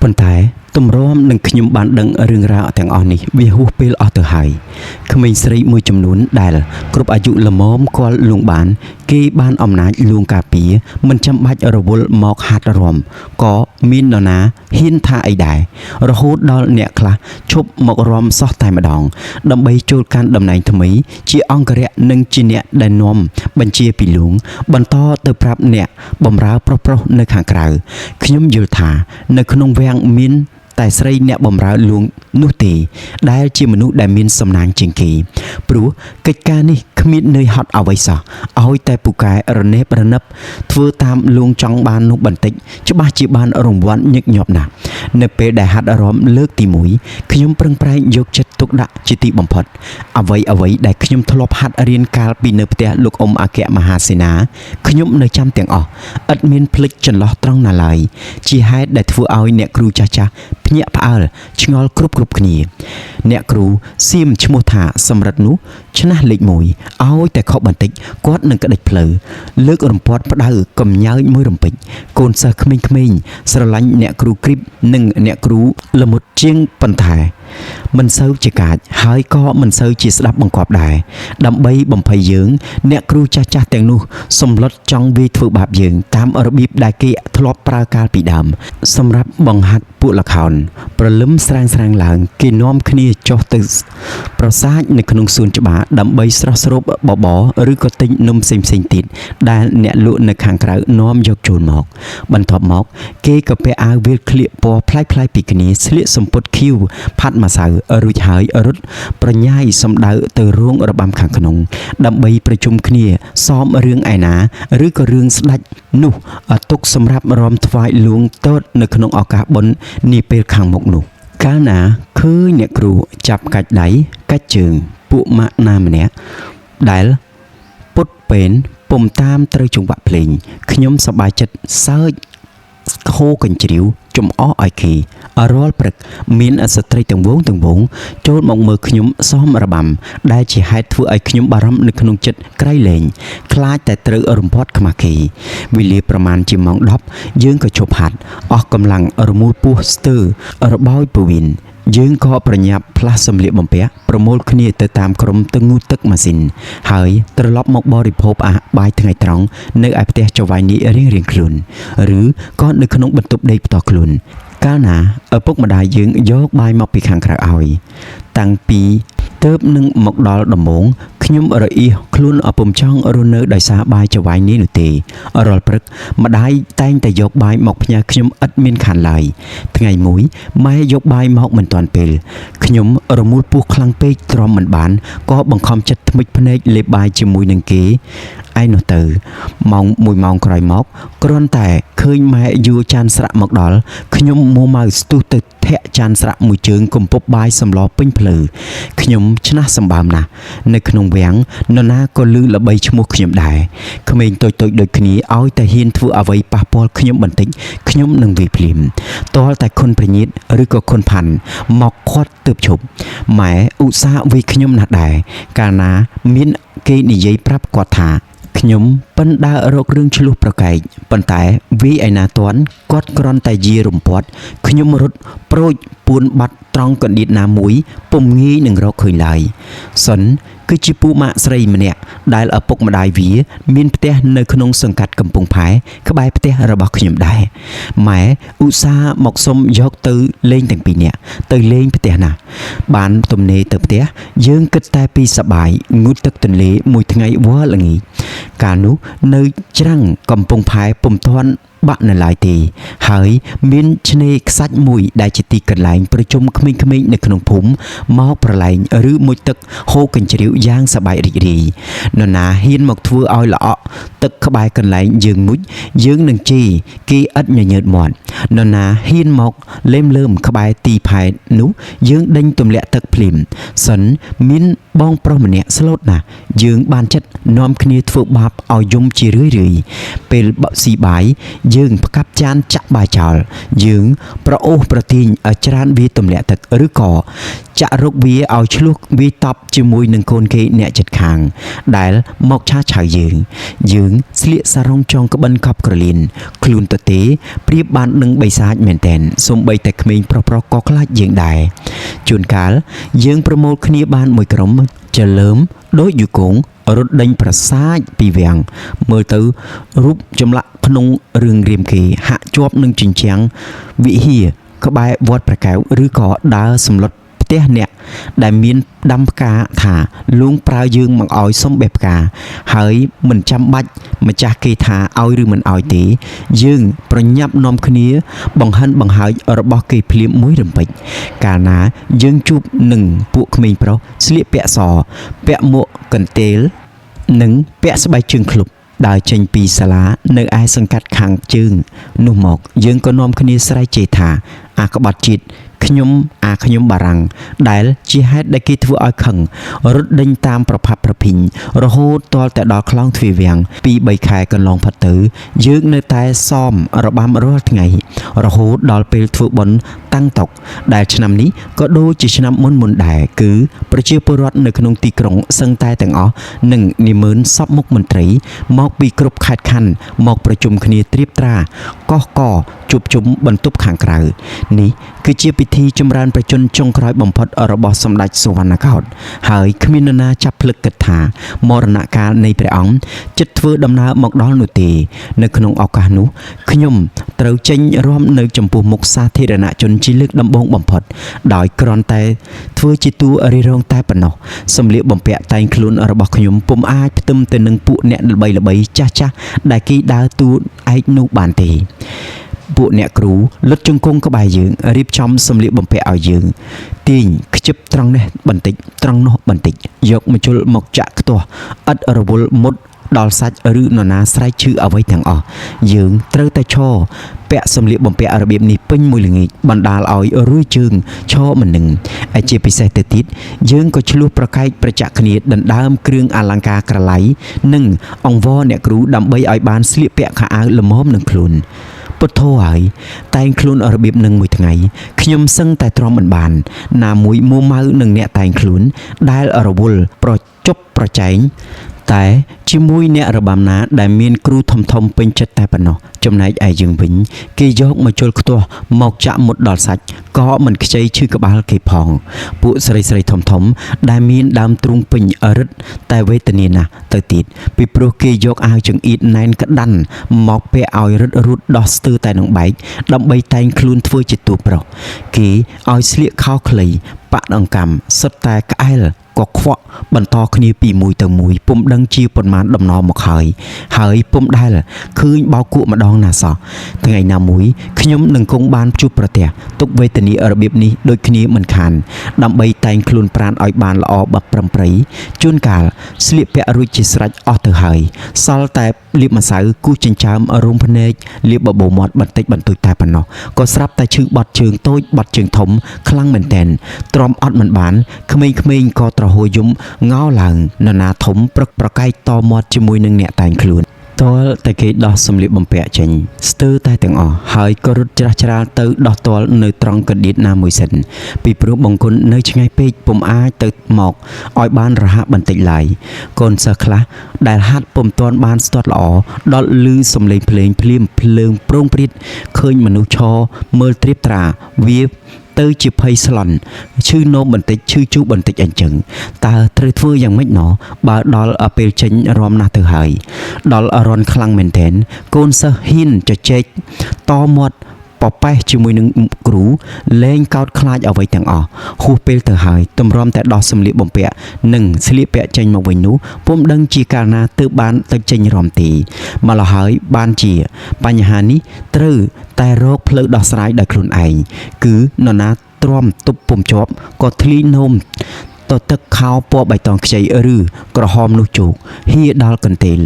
ប៉ុន្តែទម្រាំនឹងខ្ញុំបានដឹងរឿងរ៉ាវទាំងអស់នេះវាហួសពេលអស់ទៅហើយក្មេងស្រីមួយចំនួនដែលគ្រប់អាយុល្មមគាល់លួងបានគេបានអំណាចលួងការពារមិនចាំបាច់រវល់មកហាត់រំក៏មាននរណាហ៊ានថាអីដែររហូតដល់អ្នកខ្លះឈប់មករំសោះតែម្ដងដើម្បីចូលកាន់តំណែងថ្មីជាអង្គរៈនិងជាអ្នកដែលនាំបញ្ជាពីលួងបន្តទៅប្រាប់អ្នកបម្រើប្រុសនៅខាងក្រៅខ្ញុំយល់ថានៅក្នុងវាំងមានតែស្រីអ្នកបំរើលួងនោះទេដែលជាមនុស្សដែលមានសំណាងជាងគេព្រោះកិច្ចការនេះគ្មាននឿយហត់អ្វីសោះឲ្យតែពូកែរនេបរនឹបធ្វើតាមលួងចង់បាននោះបន្តិចច្បាស់ជាបានរង្វាន់ញឹកញាប់ណាស់នៅពេលដែលហាត់អារម្មណ៍លើកទី1ខ្ញុំប្រឹងប្រែងយកចិត្តទុកដាក់ជាទីបំផុតអ្វីដែលខ្ញុំធ្លាប់ហាត់រៀនកាលពីនៅផ្ទះលោកអ៊ំអគ្គមហាសេនាខ្ញុំនៅចាំទាំងអស់ឥតមានភ្លេចចន្លោះត្រង់ណាឡើយជាហេតុដែលធ្វើឲ្យអ្នកគ្រូចាស់ភ្ញាក់ផ្អើលឆ្ងល់គ្រប់គ្នាអ្នកគ្រូសៀមឈ្មោះថាសំរិទ្ធនោះឆ្នះលេខ1ឲ្យតែខុសបន្តិចគាត់នឹងក្តិចផ្លូវលើករំពាត់ផ្ដៅកំញើយមួយរំពេចកូនសិស្សក្មេងៗស្រឡាញ់អ្នកគ្រូគ្រីបនិងអ្នកគ្រូល្មុតជាងប៉ុន្តែមិនសូវជាកាចហើយក៏មិនសូវជាស្ដាប់បង្គាប់ដែរដើម្បីបំភ័យយើងអ្នកគ្រូចាស់ទាំងនោះសម្លុតចង់វាយធ្វើបាបយើងតាមរបៀបដែលគេធ្លាប់ប្រើកាលពីដើមសម្រាប់បង្ហាត់ពួកល្ខោនព្រលឹមស្រាងឡើងគេនាំគ្នាចុះទៅប្រសាចនៅក្នុងសួនច្បារដើម្បីស្រស់ស្រូបបបរឬក៏ទិញនំផ្សេងទៀតដែលអ្នកលក់នៅខាងក្រៅនាំយកចូលមកបន្ទាប់មកគេក៏ពាក់អាវវាលក្លៀកពណ៌ប្លែកពីគ្នាស្លៀកសំពត់ខៀវផាត់ម្សៅរួចហើយរត់ប្រញាយសំដៅទៅរោងរបាំខាងក្នុងដើម្បីប្រជុំគ្នាសមរឿងឯណាឬក៏រឿងស្ដេចនោះទុកសម្រាប់រំថ្វាយលួងតូតនៅក្នុងឱកាសបុណ្យនាពេលខាងមុខនោះកាលណាឃើញអ្នកគ្រូចាប់កាច់ដៃកាច់ជើងពួកម៉ាក់ណាម្នាក់ដែលពុតពេនពុំតាមត្រូវចង្វាក់ភ្លេងខ្ញុំសប្បាយចិត្តសើចហូរកញ្ជ្រៀវចំអកឲ្យគេរាល់ព្រឹកមានស្ត្រីទាំងវងចូលមកមើលខ្ញុំសមរបាំដែលជាហេតុធ្វើឲ្យខ្ញុំបារម្ភនៅក្នុងចិត្តក្រៃលែងខ្លាចតែត្រូវរំពាត់ខ្មាស់គេវេលាប្រមាណជាម៉ោង10យើងក៏ជប់ហាត់អស់កម្លាំងរមូលពោះស្ទើរបោយពវិនយើងក៏ប្រញាប់ផ្លាស់សម្លៀកបំពាក់ប្រមូលគ្នាទៅតាមក្រុមទៅងូតទឹកម៉ាស៊ីនហើយត្រឡប់មកបរិភោគបាយថ្ងៃត្រង់នៅឯផ្ទះចៅហ្វាយនេះរៀងខ្លួនឬក៏នៅក្នុងបន្ទប់ដេកផ្ទាល់ខ្លួន កាលណាឪពុកម្ដាយយើងយកបាយមកពីខាងក្រៅឲ្យតាំងពីទើបនឹងមកដល់ដំបងខ្ញុំរអៀសខ្លួនពុំចង់រស់នៅដោយសារបាយចវាយនេះនោះទេរាល់ព្រឹកម្ដាយតែងតែយកបាយមកផ្ញើខ្ញុំឥតមានខានឡើយថ្ងៃមួយម៉ែយកបាយមកមិនទាន់ពេលខ្ញុំរមូលពោះខ្លាំងពេកទ្រាំមិនបានក៏បង្ខំចិត្តថ្មិចភ្នែកលេបបាយជាមួយនឹងគេឯនោះទៅម៉ោង1ម៉ោងក្រោយមកគ្រាន់តែឃើញម៉ែយួរចានស្រាក់មកដល់ខ្ញុំមួម៉ៅស្ទុះទៅធាក់ចានស្រាក់មួយជើងកំពប់បាយសម្លពេញភ្លឺខ្ញុំឆ្នះសម្បើមណាស់នៅក្នុងវាំងនរណាក៏ឮល្បីឈ្មោះខ្ញុំដែរក្មេងតូចៗដូចគ្នាឲ្យតែហ៊ានធ្វើអ្វីប៉ះពាល់ខ្ញុំបន្តិចខ្ញុំនឹងវាយភ្លាមទាល់តែខុនប្រញាតឬក៏ខុនផាន់មកខាត់ទើបឈប់ម៉ែឧស្សាហ៍វាយខ្ញុំណាស់ដែរកាលណាមានគេនិយាយប្រាប់គាត់ថាខ្ញុំប៉ិនដើររករឿងឆ្លោះប្រកែកប៉ុន្តែវាយឯណាទាន់គាត់គ្រាន់តែយារំពាត់ខ្ញុំរត់ប្រូចពួនបាត់ត្រង់កណ្ដៀតណាមួយពុំងាយនឹងរកឃើញឡើយសិនគឺជាពូម៉ាក់ស្រីម្នាក់ដែលឪពុកម្ដាយវាមានផ្ទះនៅក្នុងសង្កាត់កំពង់ផែក្បែរផ្ទះរបស់ខ្ញុំដែរម៉ែឧស្សាហ៍មកសុំយកទៅលេងទាំងពីរនាក់ទៅលេងផ្ទះណាបានទំនេរទៅផ្ទះយើងគិតតែពីសបាយងូតទឹកទន្លេមួយថ្ងៃវល់ល្ងាចកាលនោះនៅច្រាំងកំពង់ផែពុំទាន់បាក់នៅឡើយទេហើយមានឆ្នេរខ្សាច់មួយដែលជាទីកន្លែងប្រជុំក្មេងៗនៅក្នុងភូមិមកប្រឡែងឬមុជទឹកហូរកញ្ជ្រៀវយ៉ាងសប្បាយរីករាយនរណាហ៊ានមកធ្វើឲ្យល្អក់ទឹកក្បែរកន្លែងយើងមុជយើងនឹងជេរគេឥតញញើតមាត់នរណាហ៊ានមកលេមលើមក្បែរទីផែនោះយើងដេញទម្លាក់ទឹកភ្លាមសិនមានបងប្រុសម្នាក់ស្លូតណាស់យើងបានចិត្តនាំគ្នាធ្វើបាបឲ្យយំជារឿយៗពេលបក់ស៊ីបាយយើងផ្កាប់ចានចាក់បាយចោលយើងប្រអូសប្រទាញឲ្យច្រើនវាទម្លាក់ទឹកឬក៏ចាក់រុកវាឲ្យឆ្លោះវាតប់ជាមួយនឹងកូនគេអ្នកជិតខាងដែលមកឆាឆៅយើងស្លៀកសារ៉ុងចងក្បិនកប់ក្រលៀនខ្លួនទៅទេប្រៀបបាននឹងបិសាចមែនតែនសូម្បីតែក្មេងប្រុសៗក៏ខ្លាចយើងដែរជួនកាលយើងប្រមូលគ្នាបានមួយក្រុមចលើមដូចយូកងរត់ដេញប្រសាចពីវាំងមើលទៅរូបចម្លាក់ក្នុងរឿងរាមកេរ្តិ៍ហាក់ជាប់នឹងជញ្ជាំងវិហារក្បែរវត្តព្រះកែវឬក៏ដើរសម្លុតផ្ទះអ្នកដែលមានដាំផ្កាថាលួងប្រើយើងមកឲ្យសុំបេះផ្កាហើយមិនចាំបាច់ម្ចាស់គេថាឲ្យឬមិនឲ្យទេយើងប្រញាប់នាំគ្នាបង្ហិនបង្ហើយរបស់គេភ្លាមមួយរំពេចកាលណាយើងជួបនឹងពួកក្មេងប្រុសស្លៀកពាក់សពាក់មួកកន្ទេលនិងពាក់ស្បែកជើងឃ្លុបដើរចេញពីសាលានៅឯសង្កាត់ខាងជើងនោះមកយើងក៏នាំគ្នាស្រែកជេរថាអាក្បត់ជាតិខ្ញុំបារាំងដែលជាហេតុដែលគេធ្វើឲ្យខឹងរត់ដេញតាមប្រផាប់ប្រភិញរហូតទាល់តែដល់ខ្លងទ្វារវាំង2-3 ខែកន្លងផុតទៅយើងនៅតែសមរបាំរាល់ថ្ងៃរហូតដល់ពេលធ្វើបុណ្យតាំងតុកដែលឆ្នាំនេះក៏ដូចជាឆ្នាំមុនដែរគឺប្រជាពលរដ្ឋនៅក្នុងទីក្រុងសឹងតែទាំងអស់នឹងនិមឺនសពមុខមន្ត្រីមកពីគ្រប់ខេត្តខណ្ឌមកប្រជុំគ្នាត្រៀបត្រាកោះកជួបជុំបន្ទប់ខាងក្រៅនេះគឺជាពិធីចម្រើនប្រជជនចុងក្រោយបំផុតរបស់សម្ដេចសុវណ្ណកោដ្ឋហើយគ្មាននរណាចាប់ភ្លឹកគិតថាមរណកាលនៃព្រះអង្គចិត្តធ្វើដំណើរមកដល់នោះទេនៅក្នុងឱកាសនោះខ្ញុំត្រូវចេញរាំនៅចំពោះមុខសាធារណជនជាលើកដំបូងបំផុតដោយគ្រាន់តែធ្វើជាតួរីរងតែប៉ុណ្ណោះសម្លៀកបំពាក់តែងខ្លួនរបស់ខ្ញុំពុំអាចផ្ទឹមទៅនឹងពួកអ្នកល្បីៗចាស់ៗដែលគេដើរតួឯកនោះបានទេពួកអ្នកគ្រូលុតជង្គង់ក្បែរយើងរៀបចំសម្លៀកបំពាក់ឲ្យយើងទាញខ្ជិបត្រង់នេះបន្តិចត្រង់នោះបន្តិចយកម្ជុលមកចាក់ខ្ទាស់ឥតរវល់មុតដល់សាច់ឬនរណាស្រែកឈឺអ្វីទាំងអស់យើងត្រូវតែឈរពាក់សម្លៀកបំពាក់របៀបនេះពេញមួយល្ងាចបណ្ដាលឲ្យរួយជើងឈរមិននឹងហើយជាពិសេសទៅទៀតយើងក៏ឆ្លោះប្រកែកប្រចាក់គ្នាដណ្ដើមគ្រឿងអលង្ការក្រឡៃនិងអង្វរអ្នកគ្រូដើម្បីឲ្យបានស្លៀកពាក់ខោអាវល្មមនឹងខ្លួនពុទ្ធោហើយតែងខ្លួនរបៀបនឹងមួយថ្ងៃខ្ញុំសឹងតែទ្រាំមិនបានណាមួយមួម៉ៅនឹងអ្នកតែងខ្លួនដែលរវល់ប្រជប់ប្រចែងតែជាមួយអ្នករបាំណាដែលមានគ្រូធំពេញចិត្តតែប៉ុណ្ណោះចំណែកឯយើងវិញគេយកមកជុលខ្ទាស់មកចាក់មុតដល់សាច់ ក៏មិនខ្ចីឈឺក្បាលគេផងពួកស្រីធំដែលមានដើមទ្រូងពេញរឹតតែវេទនាណាស់ទៅទៀតពីព្រោះគេយកអាវចង្អៀតណែនក្តាន់មកពាក់ឲ្យរឹតរូតដោះស្ទើរតែនឹងបែកដើម្បីតែងខ្លួនធ្វើជាតួប្រុសគេឲ្យស្លៀកខោខ្លីបាក់ដង្កាំសុទ្ធតែក្អែលក៏ខ្វក់បន្តគ្នាពីមួយទៅមួយពុំដឹងជាប៉ុន្មានដំណរមកហើយពុំដែលឃើញបោកគក់ម្ដងណាសោះថ្ងៃណាមួយខ្ញុំនឹងគង់បានជួបប្រទះទុកវេទនារបៀបនេះដូចគ្នាមិនខានដើម្បីតែងខ្លួនប្រាណឲ្យបានល្អបប្រំប្រៃជួនកាលស្លៀកពាក់រួចជាស្រេចអស់ទៅហើយសល់តែលាបម្សៅគូសចិញ្ចើមរុំភ្នែកលាបបបោមាត់បន្តិចបន្តួចតែប៉ុណ្ណោះក៏ស្រាប់តែឈឺបត់ជើងតូចបត់ជើងធំខ្លាំងមែនទែនទ្រាំអត់មិនបានក្មេងៗក៏ត្រហួយំងោឡើងនរណាធំព្រឹកប្រកែកតមាត់ជាមួយនឹងអ្នកតែងខ្លួនតលតែគេដោះសម្លៀកបំពាក់ចេញស្ទើរតែទាំងអស់ហើយក៏រត់ច្រាស់ច្រាលទៅដោះតលនៅត្រង់កណ្ដៀតណាមួយសិនពីព្រោះបង្គន់នៅឆ្ងាយពេកពុំអាចទៅមកឲ្យបានរហ័សបន្តិចឡើយកូនសិស្សខ្លះដែលហាត់ពុំទាន់បានស្ទាត់ល្អដល់ឮសំឡេងភ្លេងភ្លាមភ្លើងប្រងព្រាតឃើញមនុស្សឈរមើលត្រៀបត្រាវាទៅជាភ័យស្លន់ឈឺនោមបន្តិចឈឺជូរបន្តិចអញ្ចឹងតើត្រូវធ្វើយ៉ាងម៉េចណោះបើដល់ពេលចេញរំណាស់ទៅហើយដល់រន់ខ្លាំងមែនទែនកូនសិស្សហ៊ានជជែកតមាត់ប៉ប៉េះជាមួយនឹងគ្រូលែងកោតខ្លាចអ្វីទាំងអស់ហួសពេលទៅហើយទម្រាំតែដោះសម្លៀកបំពាក់និងស្លៀកពាក់ចេញមកវិញនោះពុំដឹងជាកាលណាទើបបានទៅចេញរំទេម្ល៉េះហើយបានជាបញ្ហានេះត្រូវតែរកផ្លូវដោះស្រាយដោយខ្លួនឯងគឺនរណាទ្រាំទប់ពុំជាប់ក៏ធ្លីនោមទៅទឹកខោពណ៌បៃតងខ្ចីឬក្រហមនោះជោគហៀដល់កន្ទេល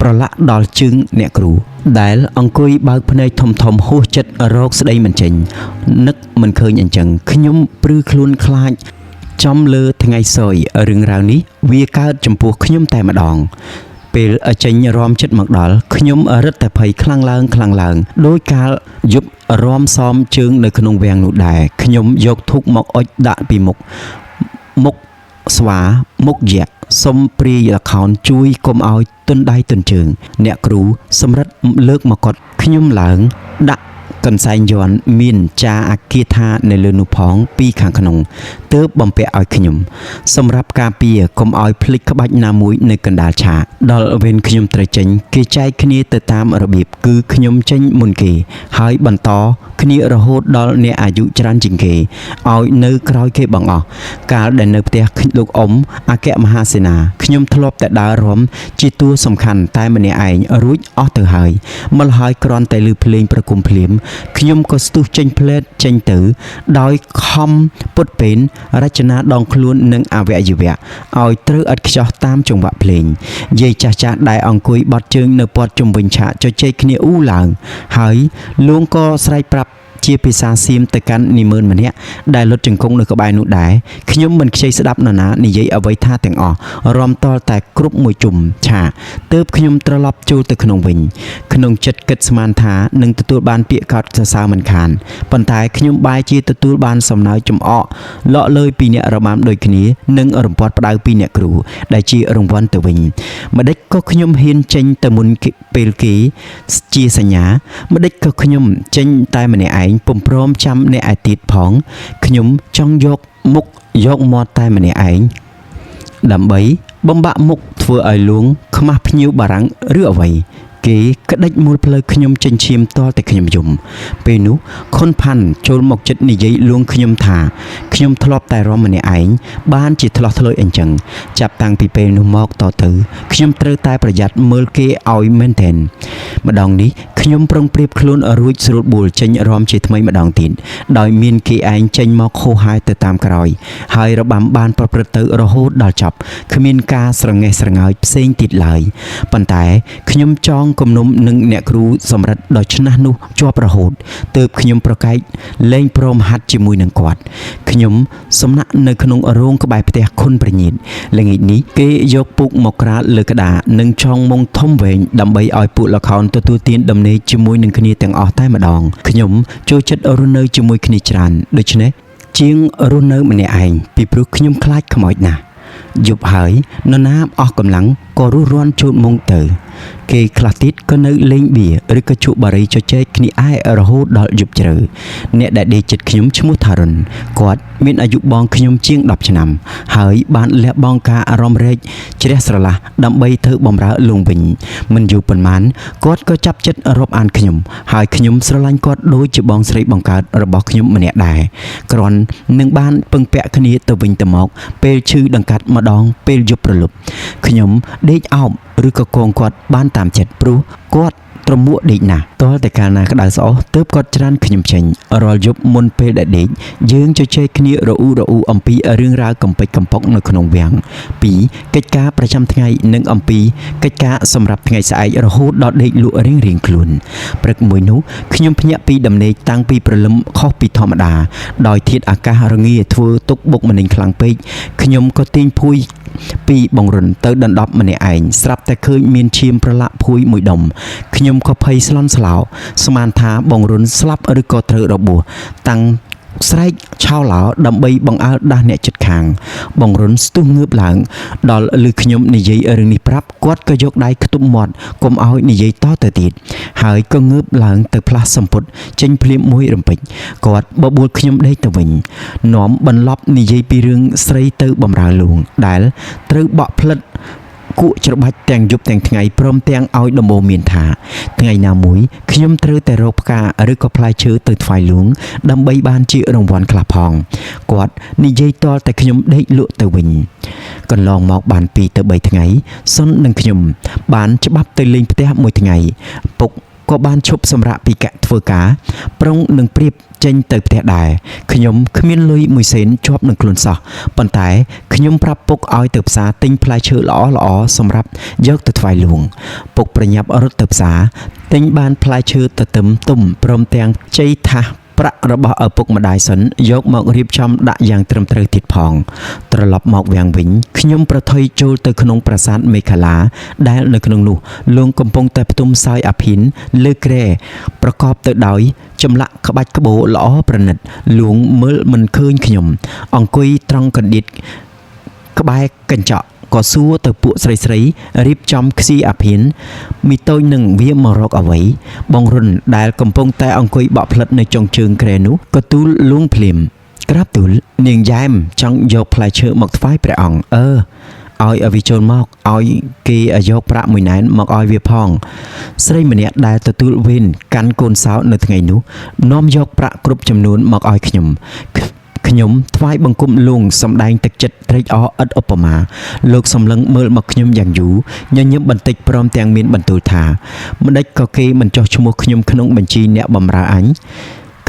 ប្រឡាក់ដល់ជើងអ្នកគ្រូដែលអង្គុយបើកភ្នែកធំហួសចិត្តរោគស្ដីមិនចេញនឹកមិនឃើញអញ្ចឹងខ្ញុំព្រឺខ្លួនខ្លាចចំលើថ្ងៃសយរឿងរ៉ាវនេះវាកើតចំពោះខ្ញុំតែម្ដងពេលចេញរំចិត្តមកដល់ខ្ញុំរឹតតែភ័យខ្លាំងឡើងដោយកាលយប់រំសមជើងនៅក្នុងវាំងនោះដែរខ្ញុំយកធូបមកអុជដាក់ពីមុខស្វាមុខយៈសុំព្រាយល្ខោនជួយកុំឲ្យទន់ដៃទន់ជើងអ្នកគ្រូសម្រិតលើកមកកត់ខ្ញុំឡើងដាក់កន្សែងយ័ន្តមានចាអាគាថានៅលើនោះផងពីខាងក្នុងទើបបំពាក់ឲ្យខ្ញុំសម្រាប់ការពារកុំឲ្យភ្លេចក្បាច់ណាមួយនៅកណ្ដាលឆាកដល់វេនខ្ញុំត្រូវចេញគេចែកគ្នាទៅតាមរបៀបគឺខ្ញុំចេញមុនគេហើយបន្តគ្នារហូតដល់អ្នកអាយុច្រើនជាងគេឲ្យនៅក្រោយគេបងអស់កាលដែលនៅផ្ទះលោកអ៊ំអគ្គមហាសេនាខ្ញុំធ្លាប់តែដើររំជាតួសំខាន់តែម្នាក់ឯងរួចអស់ទៅហើយម្ល៉េះហើយគ្រាន់តែឮភ្លេងប្រគំភ្លាមខ្ញុំក៏ស្ទុះចេញផ្លែតចេញទៅដោយខំពុតពេនរចនាដងខ្លួននិងអវយវៈឲ្យត្រូវឥតខ្ចោះតាមចង្វាក់ភ្លេងយាយចាស់ដែលអង្គុយបត់ជើងនៅព័ទ្ធជុំវិញឆាកជជែកគ្នាអ៊ូឡើងហើយលោកក៏ស្រែកប្រាប់ជាភាសាសៀមទៅកាន់និមឺនម្នាក់ដែលលុតជង្គង់នៅក្បែរនោះដែរខ្ញុំមិនខ្ចីស្ដាប់នរណានិយាយអ្វីថាទាំងអស់រំតល់តែគ្រប់មួយជុំឆាទើបខ្ញុំត្រឡប់ចូលទៅក្នុងវិញក្នុងចិត្តគិតស្មានថានឹងទទួលបានពាក្យកោតសរសើរមិនខានប៉ុន្តែខ្ញុំបែរជាទទួលបានសំណើចចំអកលក់លើពីអ្នករបាំដូចគ្នានិងរំពាត់ផ្ដៅពីអ្នកគ្រូដែលជារង្វាន់ទៅវិញម្ដេចក៏ខ្ញុំហ៊ានចេញទៅមុនពេលគេជាសញ្ញាម្ដេចក៏ខ្ញុំចេញតែម្នាក់ឯងពុំព្រមចាំអ្នកឯទៀតផងខ្ញុំចង់យកមុខយកមាត់តែម្នាក់ឯងដើម្បីបំបាក់មុខធ្វើឲ្យលួងខ្មាស់ភ្ញៀវបារាំងឬអ្វីគេក្តិចមូលផ្លូវខ្ញុំចេញឈាមតតែខ្ញុំយំពេលនោះខុនផាន់ចូលមកចិត្តនិយាយលួងខ្ញុំថាខ្ញុំធ្លាប់តែរំម្នាក់ឯងបានជាឆ្លោះឆ្លើយអញ្ចឹងចាប់តាំងពីពេលនោះមកតទៅខ្ញុំត្រូវតែប្រយ័ត្នមើលគេឲ្យមែនទែនម្ដងនេះខ្ញុំប្រុងប្រៀបខ្លួនរួចស្រួលបួលចេញរំជាថ្មីម្ដងទៀតដោយមានគេឯងចេញមកខូហាយទៅតាមក្រោយហើយរបាំបានប្រព្រឹត្តទៅរហូតដល់ចប់គ្មានការស្រងេះស្រងើយផ្សេងទៀតឡើយប៉ុន្តែខ្ញុំចង់គំនុំនឹងអ្នកគ្រូសម្រិតដ៏ឆ្នះនោះជាប់រហូតទើបខ្ញុំប្រកែកលែងព្រមហាត់ជាមួយនឹងគាត់ខ្ញុំសំណាក់នៅក្នុងរោងក្បែរផ្ទះខុនប្រញៀតល្ងាចនេះគេយកពូកមកក្រាលលើក្តារនិងចងមុងធំវែងដើម្បីឲ្យពួកល្ខោនទទួលទានដំណេកជាមួយនឹងគ្នាទាំងអស់តែម្ដងខ្ញុំចូលចិត្តរស់នៅជាមួយគ្នាច្រើនដូច្នេះជាងរស់នៅម្នាក់ឯងពីព្រោះខ្ញុំខ្លាចខ្មោចណាស់យប់ហើយនរណាអស់កម្លាំងក៏រស់រាន់ជូតមុងទៅ គេខ្លះទៀតក៏នៅលេងបៀឬក៏ជក់បារីជជែកគ្នាឯរហូតដល់យប់ជ្រៅអ្នកដែលដេកចិត្តខ្ញុំឈ្មោះថារុនគាត់មានអាយុបងខ្ញុំជាង10ឆ្នាំហើយបានលះបង់ការអារម្មណ៍រែកជ្រះស្រឡះដើម្បីធ្វើបម្រើលងវិញមិនយូរប៉ុន្មានគាត់ក៏ចាប់ចិត្តរាប់អានខ្ញុំហើយខ្ញុំស្រឡាញ់គាត់ដូចជាបងស្រីបង្កើតរបស់ខ្ញុំម្នាក់ដែរគ្រាន់នឹងបានពឹងពាក់គ្នាទៅវិញទៅមកពេលឈឺដង្កាត់ម្ដងពេលយប់ព្រលប់ខ្ញុំដេកអោបឬក៏គងគាត់បានតាមចិត្តព្រោះគាត់ត្រមួកដេកណាស់តលតែកាលណាក្តៅស្អុះទើបគាត់ច្រានខ្ញុំចេញរាល់យប់មុនពេលដែលដេកយើងជជែកគ្នារអ៊ូអំពីរឿងរ៉ាវកំពេចកំប៉ុកនៅក្នុងវាំងពីកិច្ចការប្រចាំថ្ងៃនិងអំពីកិច្ចការសម្រាប់ថ្ងៃស្អែករហូតដល់ដេកលក់រៀងខ្លួនព្រឹកមួយនោះខ្ញុំភ្ញាក់ពីដំណេកតាំងពីព្រលឹមខុសពីធម្មតាដោយធាតុអាកាសរងាធ្វើទុកបុកម្នេញខ្លាំងពេកខ្ញុំក៏ទាញភួយពីបងរុនទៅដណ្ដប់ម្នាក់ឯងស្រាប់តែឃើញមានឈាមប្រឡាក់ភួយមួយដុំខ្ញុំក៏ភ័យស្លន់ស្លោស្មានថាបងរុនស្លាប់ឬក៏ត្រូវរបួសតាំងស្រែកឆោឡោដើម្បីបង្អើលដាស់អ្នកជិតខាងបងរុនស្ទុះងើបឡើងដល់ឮខ្ញុំនិយាយរឿងនេះប្រាប់គាត់ក៏យកដៃខ្ទប់មាត់កុំឲ្យនិយាយតទៅទៀតហើយក៏ងើបឡើងទៅផ្លាស់សម្ពុតចេញភ្លាមមួយរំពេចគាត់បបួលខ្ញុំដេកទៅវិញនាំបន្លប់និយាយពីរឿងស្រីទៅបម្រើលួងដែលត្រូវបក់ផ្លិតគក់ច្របាច់ទាំងយប់ទាំងថ្ងៃព្រមទាំងឲ្យដំបូងមានថាថ្ងៃណាមួយខ្ញុំត្រូវតែរកផ្កាឬក៏ផ្លែឈើទៅថ្វាយលួងដើម្បីបានជារង្វាន់ខ្លះផងគាត់និយាយតលតែខ្ញុំដេកលក់ទៅវិញកន្លងមកបាន2ទៅ3ថ្ងៃសុននិងខ្ញុំបានច្បាប់ទៅលេងផ្ទះមួយថ្ងៃពុកក៏បានឈប់សម្រាកពីកាក់ធ្វើការប្រុងនឹងព្រៀបចេញទៅផ្ទះដែរខ្ញុំគ្មានលុយមួយសេនជាប់នឹងខ្លួនសោះប៉ុន្តែខ្ញុំប្រាប់ពុកឲ្យទៅផ្សារទិញផ្លែឈើល្អសម្រាប់យកទៅថ្វាយលួងពុកប្រញាប់រត់ទៅផ្សារទិញបានផ្លែឈើទៅទឹមទុំព្រមទាំងជ័យថាសប្រាក់របស់ឪពុកម្ដាយសិនយកមករៀបចំដាក់យ៉ាងត្រឹមត្រូវទៀតផងត្រឡប់មកវាំងវិញខ្ញុំប្រថុយចូលទៅក្នុងប្រាសាទមេខាឡាដែលនៅក្នុងនោះលងកំពុងតែផ្ទុំសោយអាភិនលើគ្រែប្រកបទៅដោយចម្លាក់ក្បាច់ក្បូរល្អប្រណិតលួងមើលមិនឃើញខ្ញុំអង្គុយត្រង់កណ្ដៀតក្បែរកញ្ចក់ក៏សួរទៅពួកស្រីរៀបចំខ្សីអាភិនមីតូចនឹងវាមករកអ្វីបងរុនដែលកំពុងតែអង្គុយបក់ផ្លិតនៅចុងជើងគ្រែនោះក៏ទូលលួងភ្លាមក្រាបទូលនាងយ៉ែមចង់យកផ្លែឈើមកថ្វាយព្រះអង្គឲ្យវាចូលមកឲ្យគេយកប្រាក់1ណែនមកឲ្យវាផងស្រីម្នាក់ដែលទទួលវេនកាន់កូនសោនៅថ្ងៃនោះនាំយកប្រាក់គ្រប់ចំនួនមកឲ្យខ្ញុំថ្វាយបង្គំលួងសម្ដែងទឹកចិត្តត្រេកអរឥតឧបមាលោកសំឡឹងមើលមកខ្ញុំយ៉ាងយូរញញឹមបន្តិចព្រមទាំងមានបន្ទូលថាម្ដេចក៏គេមិនចោះឈ្មោះខ្ញុំក្នុងបញ្ជីអ្នកបម្រើអញ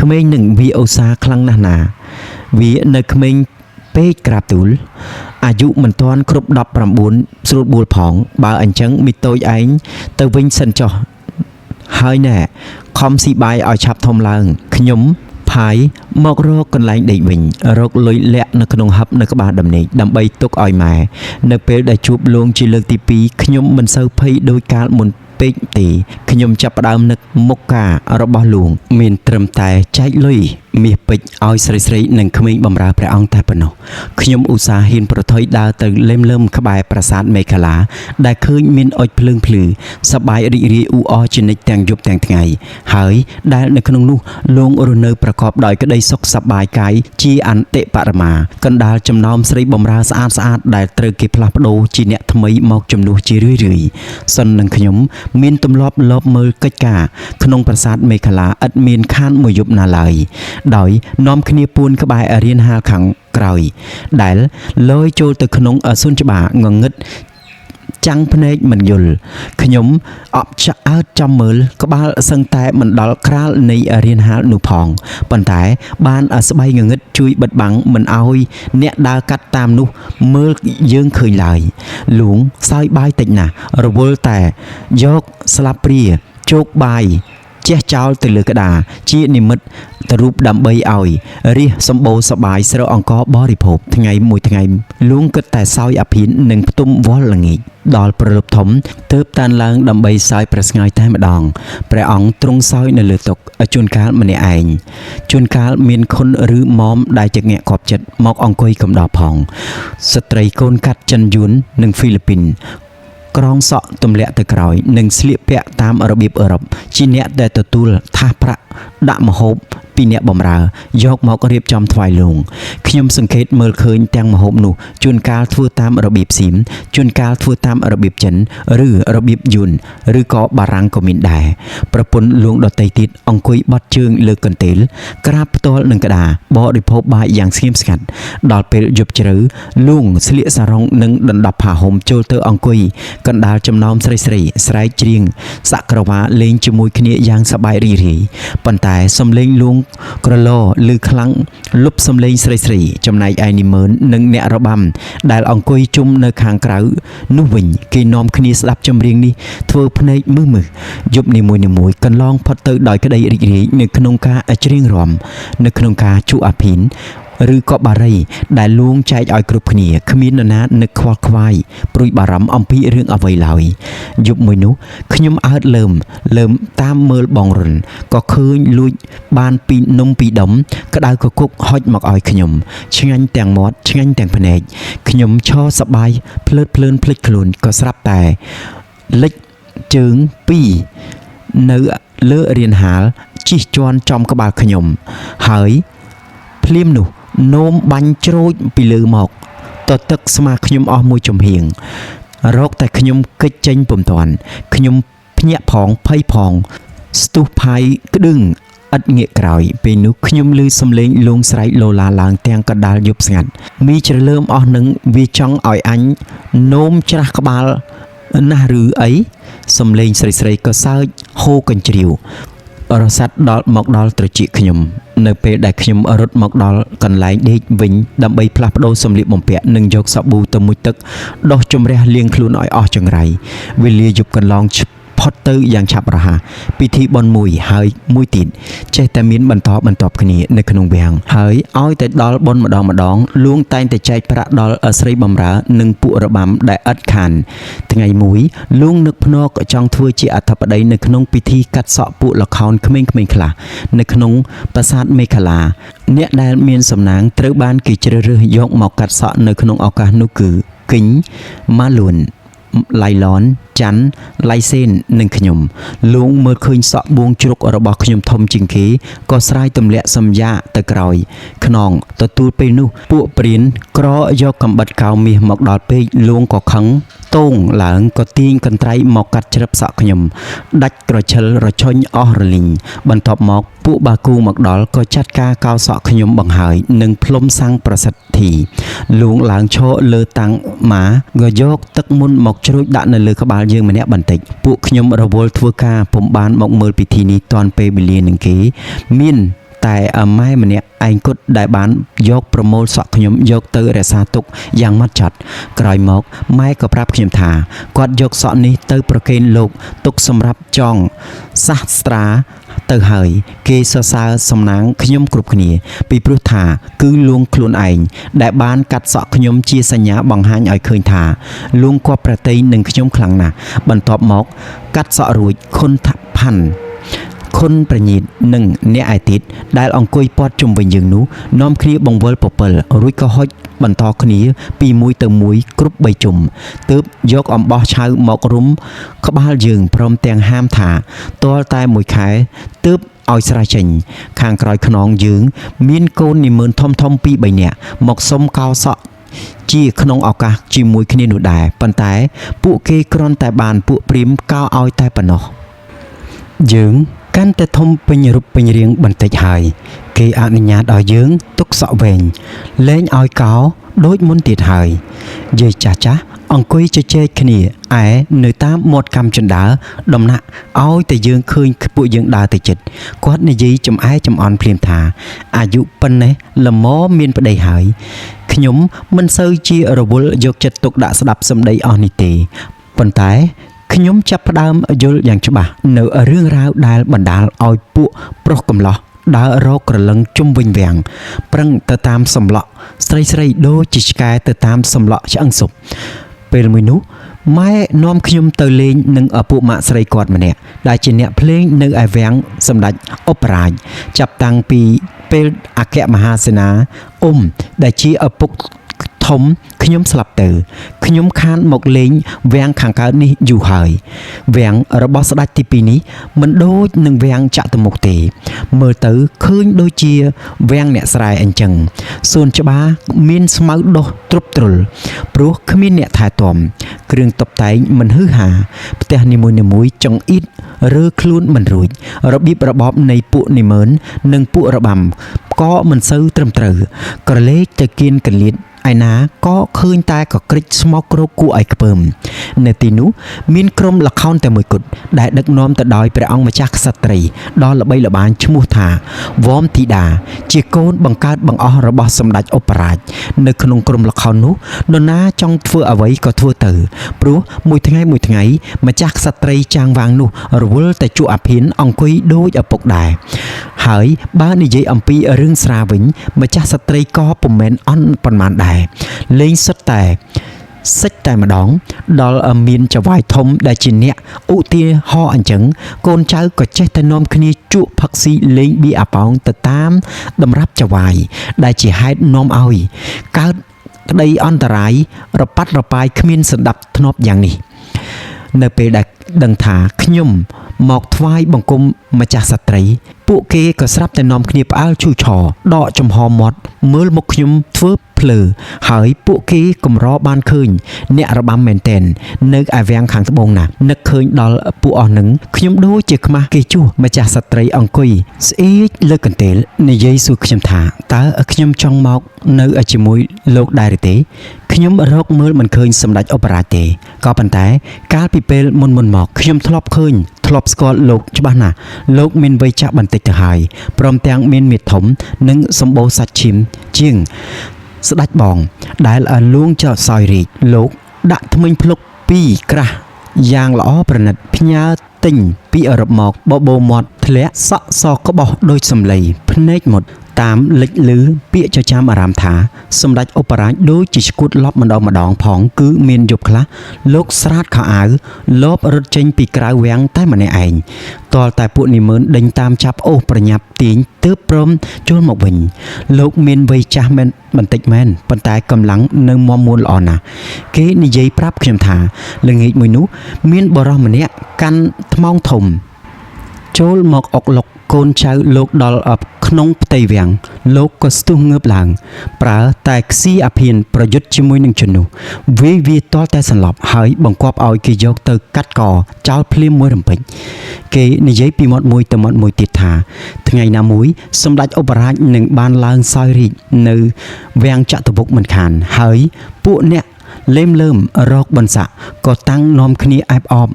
ក្មេងនឹងវាឧស្សាហ៍ខ្លាំងណាស់ណាវានៅក្មេងពេកក្រាបទូលអាយុមិនទាន់គ្រប់19ស្រួលបួលផងបើអញ្ចឹងមីតូចឯងទៅវិញសិនចុះហើយណែខំស៊ីបាយឲ្យឆាប់ធំឡើងខ្ញុំផាយមករកកន្លែងដេកវិញរកលុយលាក់នៅក្នុងហឹបនៅក្បាលដំណេកដើម្បីទុកឲ្យម៉ែនៅពេលដែលជួបលួងជាលើកទី2ខ្ញុំមិនសូវភ័យដោយកាលមុនពេកទេខ្ញុំចាប់ផ្ដើមនឹកមុខការរបស់លួងមានត្រឹមតែចែកលុយមាសពេជ្រឲ្យស្រីនិងក្មេងបម្រើព្រះអង្គតែប៉ុណ្ណោះខ្ញុំឧស្សាហ៍ហ៊ានប្រថុយដើរទៅលេមលើមក្បែរប្រាសាទមេខាឡាដែលឃើញមានអុជភ្លើងភ្លឺសប្បាយរីករាយអ៊ូអរជានិច្ចទាំងយប់ទាំងថ្ងៃហើយដែលនៅក្នុងនោះលងរស់នៅប្រកបដោយក្តីសុខសប្បាយកាយជាអន្តិបរមាកណ្ដាលចំណោមស្រីបម្រើស្អាតដែលត្រូវគេផ្លាស់ប្ដូរជាអ្នកថ្មីមកជំនួសជារឿយសិននឹងខ្ញុំមានទម្លាប់លបមើលកិច្ចការក្នុងប្រាសាទមេខាឡាឥតមានខានមួយយប់ណាឡើយដោយនាំគ្នាពួនក្បែររៀនហាលខាងក្រោយដែលលយចូលទៅក្នុងសួនច្បាรงងឹតចាំងភ្នែកមិនយល់ខ្ញុំអបឆ្អើតចាំមើលក្បាលសឹងតែមិនដល់ក្រាលនៃរៀនហាលនោះផងប៉ុន្តែបានស្បៃងងឹតជួយបិទបាំងមិនឲ្យអ្នកដើរកាត់តាមនោះមើលយើងឃើញឡើយលួងសោយបាយតិចណាស់រវល់តែយកស្លាបព្រាជោគបាយជះចោលទៅលើក្តារជានិមិត្តរូបដើម្បីឲ្យរាសសម្បូរសបាយស្រកអង្គបរិភោគថ្ងៃមួយថ្ងៃលួងគិតតែសោយអភិននិងផ្ទុំវល់ល្ងាចដល់ព្រលប់ធំទើបតានឡើងដើម្បីសោយព្រះស្ងាយតែម្ដងព្រះអង្គទ្រង់សោយនៅលើតុជួនកាលម្នាក់ឯងជួនកាលមានខុនឬម៉មដែលជាញាក់ខប់ចិត្តមកអង្គុយកំដរផងស្ត្រីកូនកាត់ចិនយួននិងហ្វីលីពីន ក្រងសក់ទម្លាក់ទៅក្រោយនិងស្លៀកពាក់តាមរបៀបអឺរ៉ុបជាអ្នកដែលទទួលថាសប្រាក់ដាក់ម្ហូបពីអ្នកបម្រើយកមករៀបចំថ្វាយលងខ្ញុំសង្កេតមើលឃើញទាំងម្ហូបនោះជួនកាលធ្វើតាមរបៀបសៀមជួនកាលធ្វើតាមរបៀបចិនឬរបៀបយួនឬក៏បារាំងក៏មានដែរប្រពន្ធលួងដតីទៀតអង្គុយបត់ជើងលើកន្ទេលក្រាបផ្ទាល់នឹងក្តារបរិភោគបាយយ៉ាងស្ងៀមស្ងាត់ដល់ពេលយប់ជ្រៅលួងស្លៀកសារ៉ុងនិងដណ្ដប់ผ้าห่មចូលទៅអង្គុយកណ្ដាលចំណោមស្រីស្រែកច្រៀងសក្រវាលេងជាមួយគ្នាយ៉ាងសប្បាយរីករាយប៉ុន្តែសំឡេងលួងក្រឡឮខ្លាំងលុបសំឡេងស្រីចំណែកឯនីមឺននិងអ្នករបាំដែលអង្គុយជុំនៅខាងក្រៅនោះវិញគេនាំគ្នាស្ដាប់ចម្រៀងនេះធ្វើភ្នែកមើលយប់នីមួយៗកន្លងផុតទៅដោយក្តីរីករាយនៅក្នុងការច្រៀងរាំនៅក្នុងការជក់អាភីនឬក៏បារីដែលលួងចែកឲ្យគ្រប់គ្នាគ្មាននរណានឹកខ្វល់ខ្វាយព្រួយបារម្ភអំពីរឿងអ្វីឡើយយប់មួយនោះខ្ញុំអើតលើមតាមមើលបងរុនក៏ឃើញលួចបានពីនំពីរដុំក្តៅកគុកហុចមកឲ្យខ្ញុំឆ្ងាញ់ទាំងមាត់ឆ្ងាញ់ទាំងភ្នែកខ្ញុំឈរសប្បាយភ្លើតភ្លើនភ្លេចខ្លួនក៏ស្រាប់តែលិចជើងពីរនៅលើរៀនហាលជិះជាន់ចំក្បាលខ្ញុំហើយភ្លាមនោះនោមបាញ់ជ្រូចពីលើមកតទឹកស្មាខ្ញុំអស់មួយចំហៀងរកតែខ្ញុំកិច្ចចេញពុំតាន់ខ្ញុំភ្ញាក់ផងភ័យផងស្ទុះផាយក្តឹងឥតងាកក្រោយពេលនោះខ្ញុំឮសំឡេងលួងស្រែកលោឡាឡើងទាំងកណ្ដាលយប់ស្ងាត់មីជ្រលើមអស់នឹងវាចង់ឲ្យអញនោមច្រាស់ក្បាលណាស់ឬអីសំឡេងស្រីក៏សើចហូរកញ្ជ្រៀវរសាត់មកដល់ត្រចៀកខ្ញុំនៅពេលដែលខ្ញុំរត់មកដល់កន្លែងដេកវិញដើម្បីផ្លាស់ប្ដូរសម្លៀកបំពាក់និងយកសាប៊ូទៅមុជទឹកដុសជំរះលាងខ្លួនឲ្យអស់ចង្រៃវេលាយប់កន្លងផុតទៅយ៉ាងឆាប់រហ័សពិធីបុណ្យមួយហើយមួយទៀតចេះតែមានបន្តបន្ទាប់គ្នានៅក្នុងវាំងហើយឲ្យតែដល់បុណ្យម្ដងលួងតែងតែចែកប្រាក់ដល់ស្រីបម្រើនិងពួករបាំដែលឥតខានថ្ងៃមួយលួងនឹកភ្នែកចង់ធ្វើជាអធិបតីនៅក្នុងពិធីកាត់សក់ពួកល្ខោនក្មេងៗខ្លះនៅក្នុងប្រាសាទមេខលាអ្នកដែលមានសំណាងត្រូវបានគេជ្រើសរើសយកមកកាត់សក់នៅក្នុងឱកាសនោះគឺគិញម៉ាលួនឡៃឡនច័ន្ទឡៃសេននិងខ្ញុំលួងមើលឃើញសក់បួងជ្រុករបស់ខ្ញុំធំជាងគេក៏ស្រាយទម្លាក់សម្យាទៅក្រោយខ្នងទទួលពេលនោះពួកព្រានក្រយកកំបិតកៅមាសមកដល់ពេកលួងក៏ខឹងតោងឡើងក៏ទាញកន្ត្រៃមកកាត់ជ្រឹបសក់ខ្ញុំដាច់ក្រឈិលរឆុញអស់រលីងបន្ទាប់មកពួកបាគូមកដល់ក៏ចាត់ការកោសក់ខ្ញុំបង្ហើយនិងផ្លុំសាំងប្រសិទ្ធិលួងឡើងឈរលើតាំងម៉ាក៏យកទឹកមុនមកជ្រួចដាក់នៅលើក្បាលយើងម្នាក់បន្តិចពួកខ្ញុំរវល់ធ្វើការពុំបានមកមើលពិធីនេះទាន់ពេលវេលានឹងគេមានតែម៉ែម្នាក់ឯងគត់ដែលបានយកប្រមូលសក់ខ្ញុំយកទៅរក្សាទុកយ៉ាងម៉ត់ចត់ក្រោយមកម៉ែក៏ប្រាប់ខ្ញុំថាគាត់យកសក់នេះទៅប្រគេនលោកទុកសម្រាប់ចងសាស្ត្រាទៅហើយគេសរសើរសំណាងខ្ញុំគ្រប់គ្នាពីព្រោះថាគឺលួងខ្លួនឯងដែលបានកាត់សក់ខ្ញុំជាសញ្ញាបង្ហាញឲ្យឃើញថាលួងគាត់ប្រតិយនឹងខ្ញុំខ្លាំងណាស់បន្ទាប់មកកាត់សក់រួចខុនថាផាន់ខុនប្រញៀតនិងអ្នកឯទៀតដែលអង្គុយព័ទ្ធជុំវិញយើងនោះនាំគ្នាបង្វិលពពិលរួចក៏ហុចបន្តគ្នាពីមួយទៅមួយគ្រប់3ជុំទើបយកអំបោះឆៅមករុំក្បាលយើងព្រមទាំងហាមថាទាល់តែមួយខែទើបឲ្យស្រេចចេញខាងក្រោយខ្នងយើងមានកូននិមឺនធំៗ 2-3 នាក់មកសុំកោសក់ជាក្នុងឱកាសជាមួយគ្នានោះដែរប៉ុន្តែពួកគេគ្រាន់តែបានពួកព្រាមកោឲ្យតែប៉ុណ្ណោះយើងកាន់តែធំពេញរូបពេញរាងបន្តិចហើយគេអនុញ្ញាតឲ្យយើងទុកសក់វែងលែងឲ្យកោដូចមុនទៀតហើយយាយចាស់អង្គុយជជែកគ្នាឯនៅតាមមាត់កាំជណ្ដើរដំណាក់ឲ្យតែយើងឃើញពួកយើងដើរទៅចិត្តគាត់និយាយចំអែចំអន់ភ្លាមថាអាយុប៉ុណ្ណេះល្មមមានប្តីហើយខ្ញុំមិនសូវជារវល់យកចិត្តទុកដាក់ស្ដាប់សម្ដីអស់នេះទេប៉ុន្តែខ្ញុំចាប់ផ្ដើមយល់យ៉ាងច្បាស់នៅរឿងរ៉ាវដែលបណ្ដាលឲ្យពួកប្រុសកំឡោះដើររកក្រឡឹងជុំវិញវាំងប្រឹងទៅតាមសំឡក់ស្រីដូចជាឆ្កែទៅតាមសំឡក់ឆ្អឹងស៊ុបពេលមួយនោះម៉ែនាំខ្ញុំទៅលេងនឹងឪពុកម៉ាក់ស្រីគាត់ម្នាក់ដែលជាអ្នកភ្លេងនៅឯវាំងសម្ដេចអបរាជចាប់តាំងពីពេលអគ្គមហាសេនាដែលជាឪពុក ធំខ្ញុំស្លាប់ទៅខ្ញុំខានមកលេងវាំងខាងកើតនេះយូរហើយវាំងរបស់ស្ដេចទី2នេះមិនដូចនឹងវាំងចាក់ទៅមុខទេមើលទៅឃើញដូចជាវាំងអ្នកស្រែអញ្ចឹងសួនច្បារមានស្មៅដុះទ្រុបទ្រុលព្រោះគ្មានអ្នកថែទាំគ្រឿងតុបតែងមិនហឺហាផ្ទះនីមួយៗចង្អៀតរើខ្លួនមិនរួចរបៀបរបបនៃពួកនិមឺននិងពួករបាំក៏មិនសូវត្រឹមត្រូវក្រឡេកទៅគៀនកលៀតឯណាក៏ឃើញតែកក្រិចស្មោកគ្រោកគួរឲ្យខ្ពើមនៅទីនោះមានក្រុមល្ខោនតែមួយគត់ដែលដឹកនាំទៅដោយព្រះអង្គម្ចាស់ក្សត្រីដ៏ល្បីល្បាញឈ្មោះថាវ៉មធីតាជាកូនបង្កើតបង្អស់របស់សម្ដេចឧបរាជនៅក្នុងក្រុមល្ខោននោះនរណាចង់ធ្វើអ្វីក៏ធ្វើទៅព្រោះមួយថ្ងៃម្ចាស់ក្សត្រីចាងវាងនោះរវល់តែជួអាភិនអង្គុយដូចឪពុកដែរហើយបើនិយាយអំពីរឿងស្រាវិញម្ចាស់ស្ត្រីក៏ពុំមែនអន់ប៉ុន្មានដែរលេងសុទ្ធតែសិចតែម្ដងដល់មានចវាយធំដែលជាអ្នកឧទាហរណ៍អញ្ចឹងកូនចៅក៏ចេះតែនាំគ្នាជក់ផឹកស៊ីលេងបៀអាប៉ោងទៅតាមតម្រាប់ចវាយដែលជាហេតុនាំឲ្យកើតក្តីអន្តរាយរប៉ាត់រប៉ាយគ្មានសណ្ដាប់ធ្នាប់យ៉ាងនេះនៅពេលដែលដឹងថាខ្ញុំមកថ្វាយបង្គំម្ចាស់ស្ត្រីពួកគេក៏ស្រាប់តែនាំគ្នាផ្អើលឈូឆរដកចំហមាត់មើលមុខខ្ញុំធ្វើភ្លើហើយពួកគេកម្របានឃើញអ្នករបាំមែនតែននៅឯវាំងខាងត្បូងណានឹកឃើញដល់ពួកអស់នឹងខ្ញុំដូចជាខ្មាស់គេជួសម្ចាស់ស្ត្រីអង្គុយស្អៀកលើកន្ទេលនិយាយសួរខ្ញុំថាតើខ្ញុំចង់មកនៅជាមួយលោកដែរទេខ្ញុំរកមើលមិនឃើញសម្ដេចឧបរាជទេក៏ប៉ុន្តែកាលពីពេលមុនមកខ្ញុំធ្លាប់ស្គាល់លោកច្បាស់ណាស់លោកមានវ័យចាស់បន្តិចទៅហើយព្រមទាំងមានមាឌធំនិងសម្បូរសាច់ឈាមជាងស្ដេចបងដែលលួងចោលសោយរាជលោកដាក់ថ្មិញភ្លុក2ក្រាស់យ៉ាងល្អប្រណិតផ្ញើទិញពីអឺរ៉ុបមកបបោមាត់ធ្លាក់សក់សក្បោះដូចសម្លៃភ្នែកមុតតាមលេចលឺពាក្យចចាមអារាមថាសម្ដេចឧបរាជដូចជាឈួតលប់ម្ដងផងគឺមានយប់ខ្លះលោកស្រាតខោអាវលបរត់ចេញពីក្រៅវាំងតែម្នាក់ឯងទាល់តែពួកនិមឺនដេញតាមចាប់អូសប្រញាប់ទាញទើបព្រមចូលមកវិញលោកមានវ័យចាស់មែនបន្តិចមែនប៉ុន្តែកម្លាំងនៅមាំមួនល្អណាស់គេនិយាយប្រាប់ខ្ញុំថាល្ងាចមួយនោះមានបរិសម្នាក់កាន់ថ្មងធំចូលមកអុកលុកកូនចៅលោកដល់ក្នុងផ្ទៃវាំងលោកក៏ស្ទុះងើបឡើងប្រើតែខ្សីអាភិនប្រយុទ្ធជាមួយនឹងជននោះវាទាល់តែសន្លប់ហើយបង្គាប់ឲ្យគេយកទៅកាត់កចោលភ្លាមមួយរំពេចគេនិយាយពីមាត់មួយទៅមាត់មួយទៀតថាថ្ងៃណាមួយសម្ដេចឧបរាជនឹងបានឡើងសោយរាជនៅវាំងចតុមុខមិនខានហើយពួកអ្នកលេមលើមរកបន្សាក់ក៏តាំងនាំគ្នាអែបអប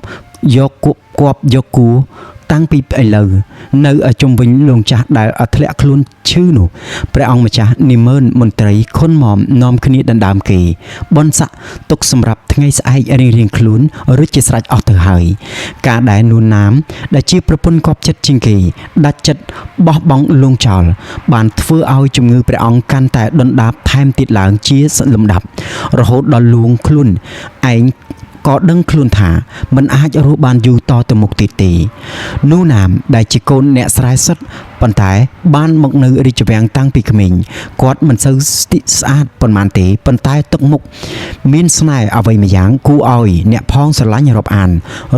យកគប់យកគូតាំងពីឥឡូវនៅជុំវិញលងចាស់ដែលធ្លាក់ខ្លួនឈឺនោះព្រះអង្គម្ចាស់និមឺនមន្ត្រីខុនម៉មនាំគ្នាដណ្ដើមគេបនស័កទុកសម្រាប់ថ្ងៃស្អែករៀងខ្លួនរួចជាស្រេចអស់ទៅហើយការដែលនួនណាមដែលជាប្រពន្ធគប់ចិត្តជាងគេដាច់ចិត្តបោះបង់លងចោលបានធ្វើឲ្យជំងឺព្រះអង្គកាន់តែដុនដាបថែមទៀតឡើងជាលំដាប់រហូតដល់លួងខ្លួនឯងក៏ដឹងខ្លួនថាមិនអាចរស់បានយូរតទៅមុខទៀតទេនូណាមដែលជាកូនអ្នកស្រែសុទ្ធប៉ុន្តែបានមកនៅរាជវាំងតាំងពីក្មេងគាត់មិនសូវស្អាតប៉ុន្មានទេប៉ុន្តែទឹកមុខមានស្នេហ៍អ្វីម្យ៉ាងគួរឲ្យអ្នកផងស្រឡាញ់រាប់អាន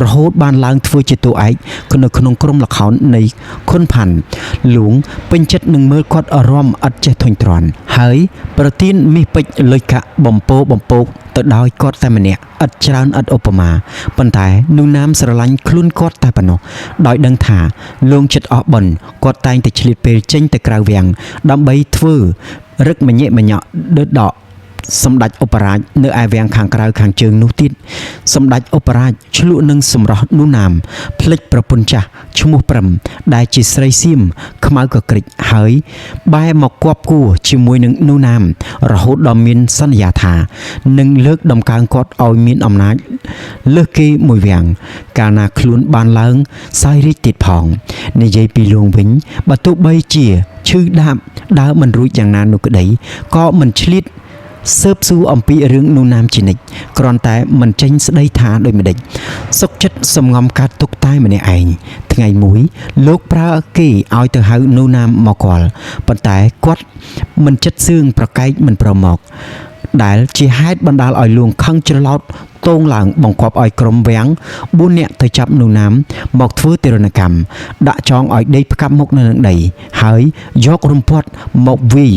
រហូតបានឡើងធ្វើជាតួឯកនៅក្នុងក្រុមល្ខោននៃខុនផាន់លួងពេញចិត្តនឹងមើលគាត់រំឥតចេះធុញទ្រាន់ហើយប្រទានមាសពេជ្រលុយកាក់បំពោកទៅដោយគាត់តែម្នាក់ឥតច្រើនឥតឧបមាប៉ុន្តែនូណាមស្រឡាញ់ខ្លួនគាត់តែប៉ុណ្ណោះដោយដឹងថាលងចិត្តអស់បុណ្យគាត់តែងតែឆ្លៀតពេលចេញទៅក្រៅវាំងដើម្បីធ្វើរឹកម្ញាក់ម្ញាក់ដកសម្ដេចឧបរាជនៅឯវាំងខាងក្រៅខាងជើងនោះទៀតសម្ដេចឧបរាជឆ្លក់នឹងសម្រស់នូណាមភ្លេចប្រពន្ធចាស់ឈ្មោះព្រឹមដែលជាស្រីសៀមខ្មៅកក្រិចហើយបែរមកគប់គួរជាមួយនឹងនូណាមរហូតដល់មានសន្យាថានឹងលើកដំកើងគាត់ឲ្យមានអំណាចលើសគេមួយវាំងកាលណាខ្លួនបានឡើងសោយរាជទៀតផងនិយាយពីលួងវិញបើទោះបីជាឈឺដាបដើរមិនរួចយ៉ាងណានោះក្តីក៏មិនឆ្លៀតស៊ើបសួរអំពីរឿងនូណាមជានិច្ចគ្រាន់តែមិនចេញស្ដីថាដូចម្ដេចសុកចិត្តសំងំកាត់ទុកតែម្នាក់ឯងថ្ងៃមួយលោកប្រើគេឲ្យទៅហៅនូណាមមកគាល់ប៉ុន្តែគាត់មិនចិត្តសឿងប្រកែកមិនព្រមមក ដែលជាហេតុបណ្ដាលឲ្យលួងខឹងច្រឡោតតងឡើងបង្គាប់ឲ្យក្រុមវាំង4នាក់ទៅចាប់នូណាមមកធ្វើទារុណកម្មដាក់ចងឲ្យដេកផ្កាប់មុខនៅនឹងដីហើយយករំពាត់មកវាយ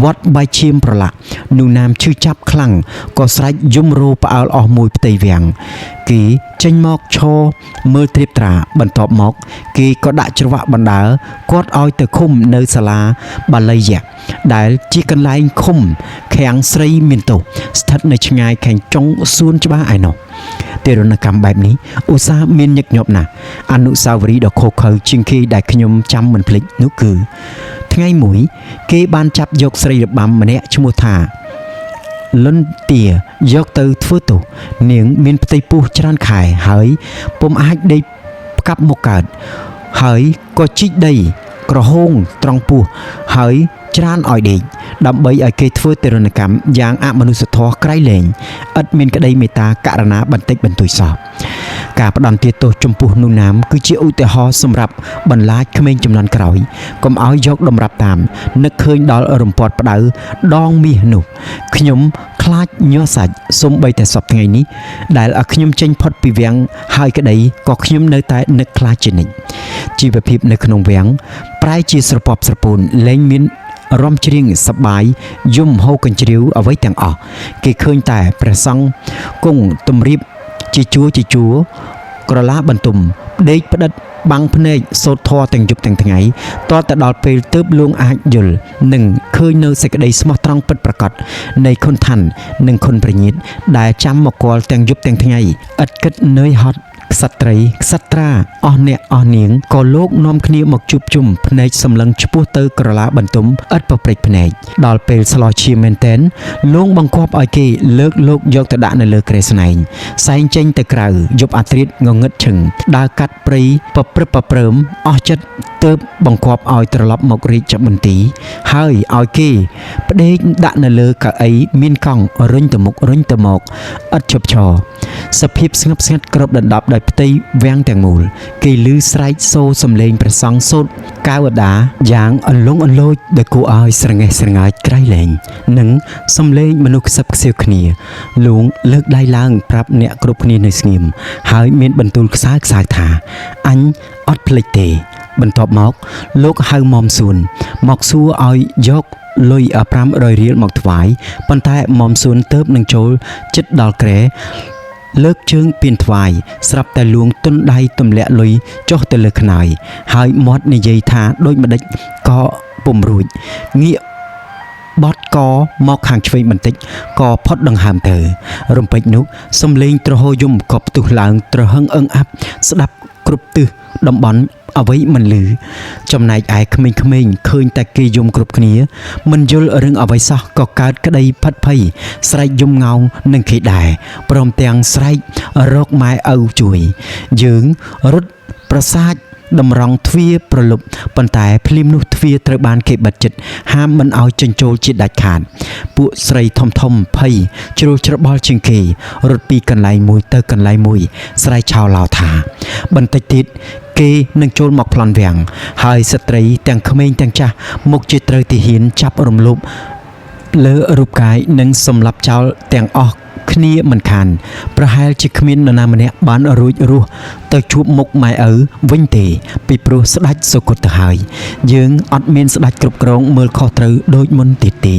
វត្តបាយឈាមប្រឡាក់នូណាមឈឺចាប់ខ្លាំងក៏ស្រែកយំរោផ្អើលអស់មួយផ្ទៃវាំងគេចេញមកឈរមើលត្រៀបត្រាបន្ទាប់មកគេក៏ដាក់ច្រវាក់បណ្ដាលគាត់ឲ្យទៅឃុំនៅសាលាបាលីយៈដែលជាកន្លែងឃុំខាំងស្រីមានទោសស្ថិតនៅឆ្ងាយខាងចុងសួនច្បារឯណោះទារុណកម្មបែបនេះឧស្សាហ៍មានញឹកញាប់ណាស់អនុស្សាវរីយ៍ដ៏ឃោរឃៅជាងគេដែលខ្ញុំចាំមិនភ្លេចនោះគឺថ្ងៃមួយគេបានចាប់យកស្រីរបាំម្នាក់ឈ្មោះថាលុនទាយកទៅធ្វើទោសនាងមានផ្ទៃពោះច្រើនខែហើយពុំអាចដេកផ្កាប់មកកើតហើយក៏ជីកដីក្រហងត្រង់ពោះហើយច្រានឲ្យដេកដើម្បីឲ្យគេធ្វើទារុណកម្មយ៉ាងអមនុស្សធម៌ក្រៃលែងឥតមានក្តីមេត្តាករណាបន្តិចបន្តួចសោះការផ្ដន្ទាទោសចំពោះនូណាមគឺជាឧទាហរណ៍សម្រាប់បន្លាចក្មេងចំនួនក្រោយកុំឲ្យយកដំរាប់តាមនឹកឃើញដល់រំពាត់ផ្ដៅដងមាសនោះខ្ញុំខ្លាចញាស់សាច់សូម្បីតែសពថ្ងៃនេះដែលឲ្យខ្ញុំចេញផុតពីវាំងហើយក្តីក៏ខ្ញុំនៅតែនឹកខ្លាចជានិច្ចជីវភាពនៅក្នុងវាំងប្រែជាស្រពាប់ស្រពូនលែងមានរំច្រៀងសប្បាយយំហូរកញ្ជ្រៀវអ្វីទាំងអស់គេឃើញតែព្រះសង្ឃគង់ទំរៀបជាជួរក្រឡាបន្ទុំដេកផ្ដិតបាំងភ្នែកសូត្រធម៌ទាំងយប់ទាំងថ្ងៃតទៅដល់ពេលទើបលួងអាចយល់និងឃើញនៅសេចក្តីស្មោះត្រង់ពិតប្រាកដនៃគុណឋាននិងគុណប្រញាតដែលចាំមកគាល់ទាំងយប់ទាំងថ្ងៃឥតគិតនឿយហត់ក្សត្រីក្សត្រាអស់អ្នកអស់នាងក៏លោកនាំគ្នាមកជួបជុំភ្នែកសម្លឹងឆ្ពោះទៅក្រឡាបន្ទុំឥតប្រព្រឹត្តភ្នែកដល់ពេលស្លោះឈាមមែនតែនលងបង្គាប់ឲ្យគេលើកលោកយកទៅដាក់នៅលើគ្រែស្នែងសែងចេញទៅក្រៅយប់អាត្រៀតងងឹតឈឹងដើរកាត់ព្រៃប្រព្រឹត្តប្រព្រឹមអស់ចិត្តទើបបង្គាប់ឲ្យត្រឡប់មករាជបន្ទីហើយឲ្យគេផ្ដេកដាក់នៅលើកៅអីមានកង់រុញទៅមុខរុញទៅមកឥតឈប់ឈរសភាពស្ងប់ស្ងាត់គ្របដណ្ដប់ដោយផ្ទៃវាំងទាំងមូលគេឮស្រែកសូរសំឡេងព្រះសង្ឃសូត្រកាវតាយ៉ាងអន្លង់អន្លោចដែលគួរឲ្យស្រងេះស្រងាយក្រៃលែងនិងសំឡេងមនុស្សខ្សឹបខ្សៀវគ្នាលួងលើកដៃឡើងប្រាប់អ្នកគ្រប់គ្នានៅស្ងៀមហើយមានបន្ទូលខ្សើថាអញអត់ភ្លេចទេបន្ទាប់មកលោកហៅមុំសួនមកសួរឲ្យយកលុយ500រៀលមកថ្វាយប៉ុន្តែមុំសួនទៅនឹងចូលចិត្តដល់ក្រែលើកជើងពៀនថ្វាយស្រាប់តែលួងទុនដៃទម្លាក់លុយចុះទៅលើខ្នើយហើយមាត់និយាយថាដូចម្ដេចក៏ពុំរួចងាកបត់កមកខាងឆ្វេងបន្តិចក៏ផុតដង្ហើមទៅរំពេចនោះសំលេងទ្រហោយំក៏ផ្ទុះឡើងត្រហឹងអឹងអាប់ស្ដាប់គ្រប់ទិសតំបន់អ្វីមិនឮចំណែកឯក្មេងៗឃើញតែគេយំគ្រប់គ្នាមិនយល់រឿងអ្វីសោះក៏កើតក្តីផិតភ័យស្រែកយំងោងនឹងគេដែរព្រមទាំងស្រែករកម៉ែឪជួយយើងរត់ប្រសាចតម្រង់ទ្វារប្រលប់ប៉ុន្តែភ្លាមនោះទ្វារត្រូវបានគេបិទជិតហាមមិនឲ្យចេញចូលជាដាច់ខាតពួកស្រីធំភ័យជ្រុលច្របល់ជាងគេរត់ពីកន្លែងមួយទៅកន្លែងមួយស្រែកឆោឡោថាបន្តិចទៀតគេនឹងចូលមកប្លន់វាំងហើយស្ត្រីទាំងក្មេងទាំងចាស់មុខជាត្រូវទាហានចាប់រំលោភលើរូបកាយនិងសម្លាប់ចោលទាំងអស់គ្នាមិនខានប្រហែលជាគ្មាននរណាម្នាក់បានរួចរស់ទៅជួបមុខម៉ែឪវិញទេពីព្រោះស្ដេចសុគតទៅហើយយើងអត់មានស្ដេចគ្រប់គ្រងមើលខុសត្រូវដូចមុនទៀតទេ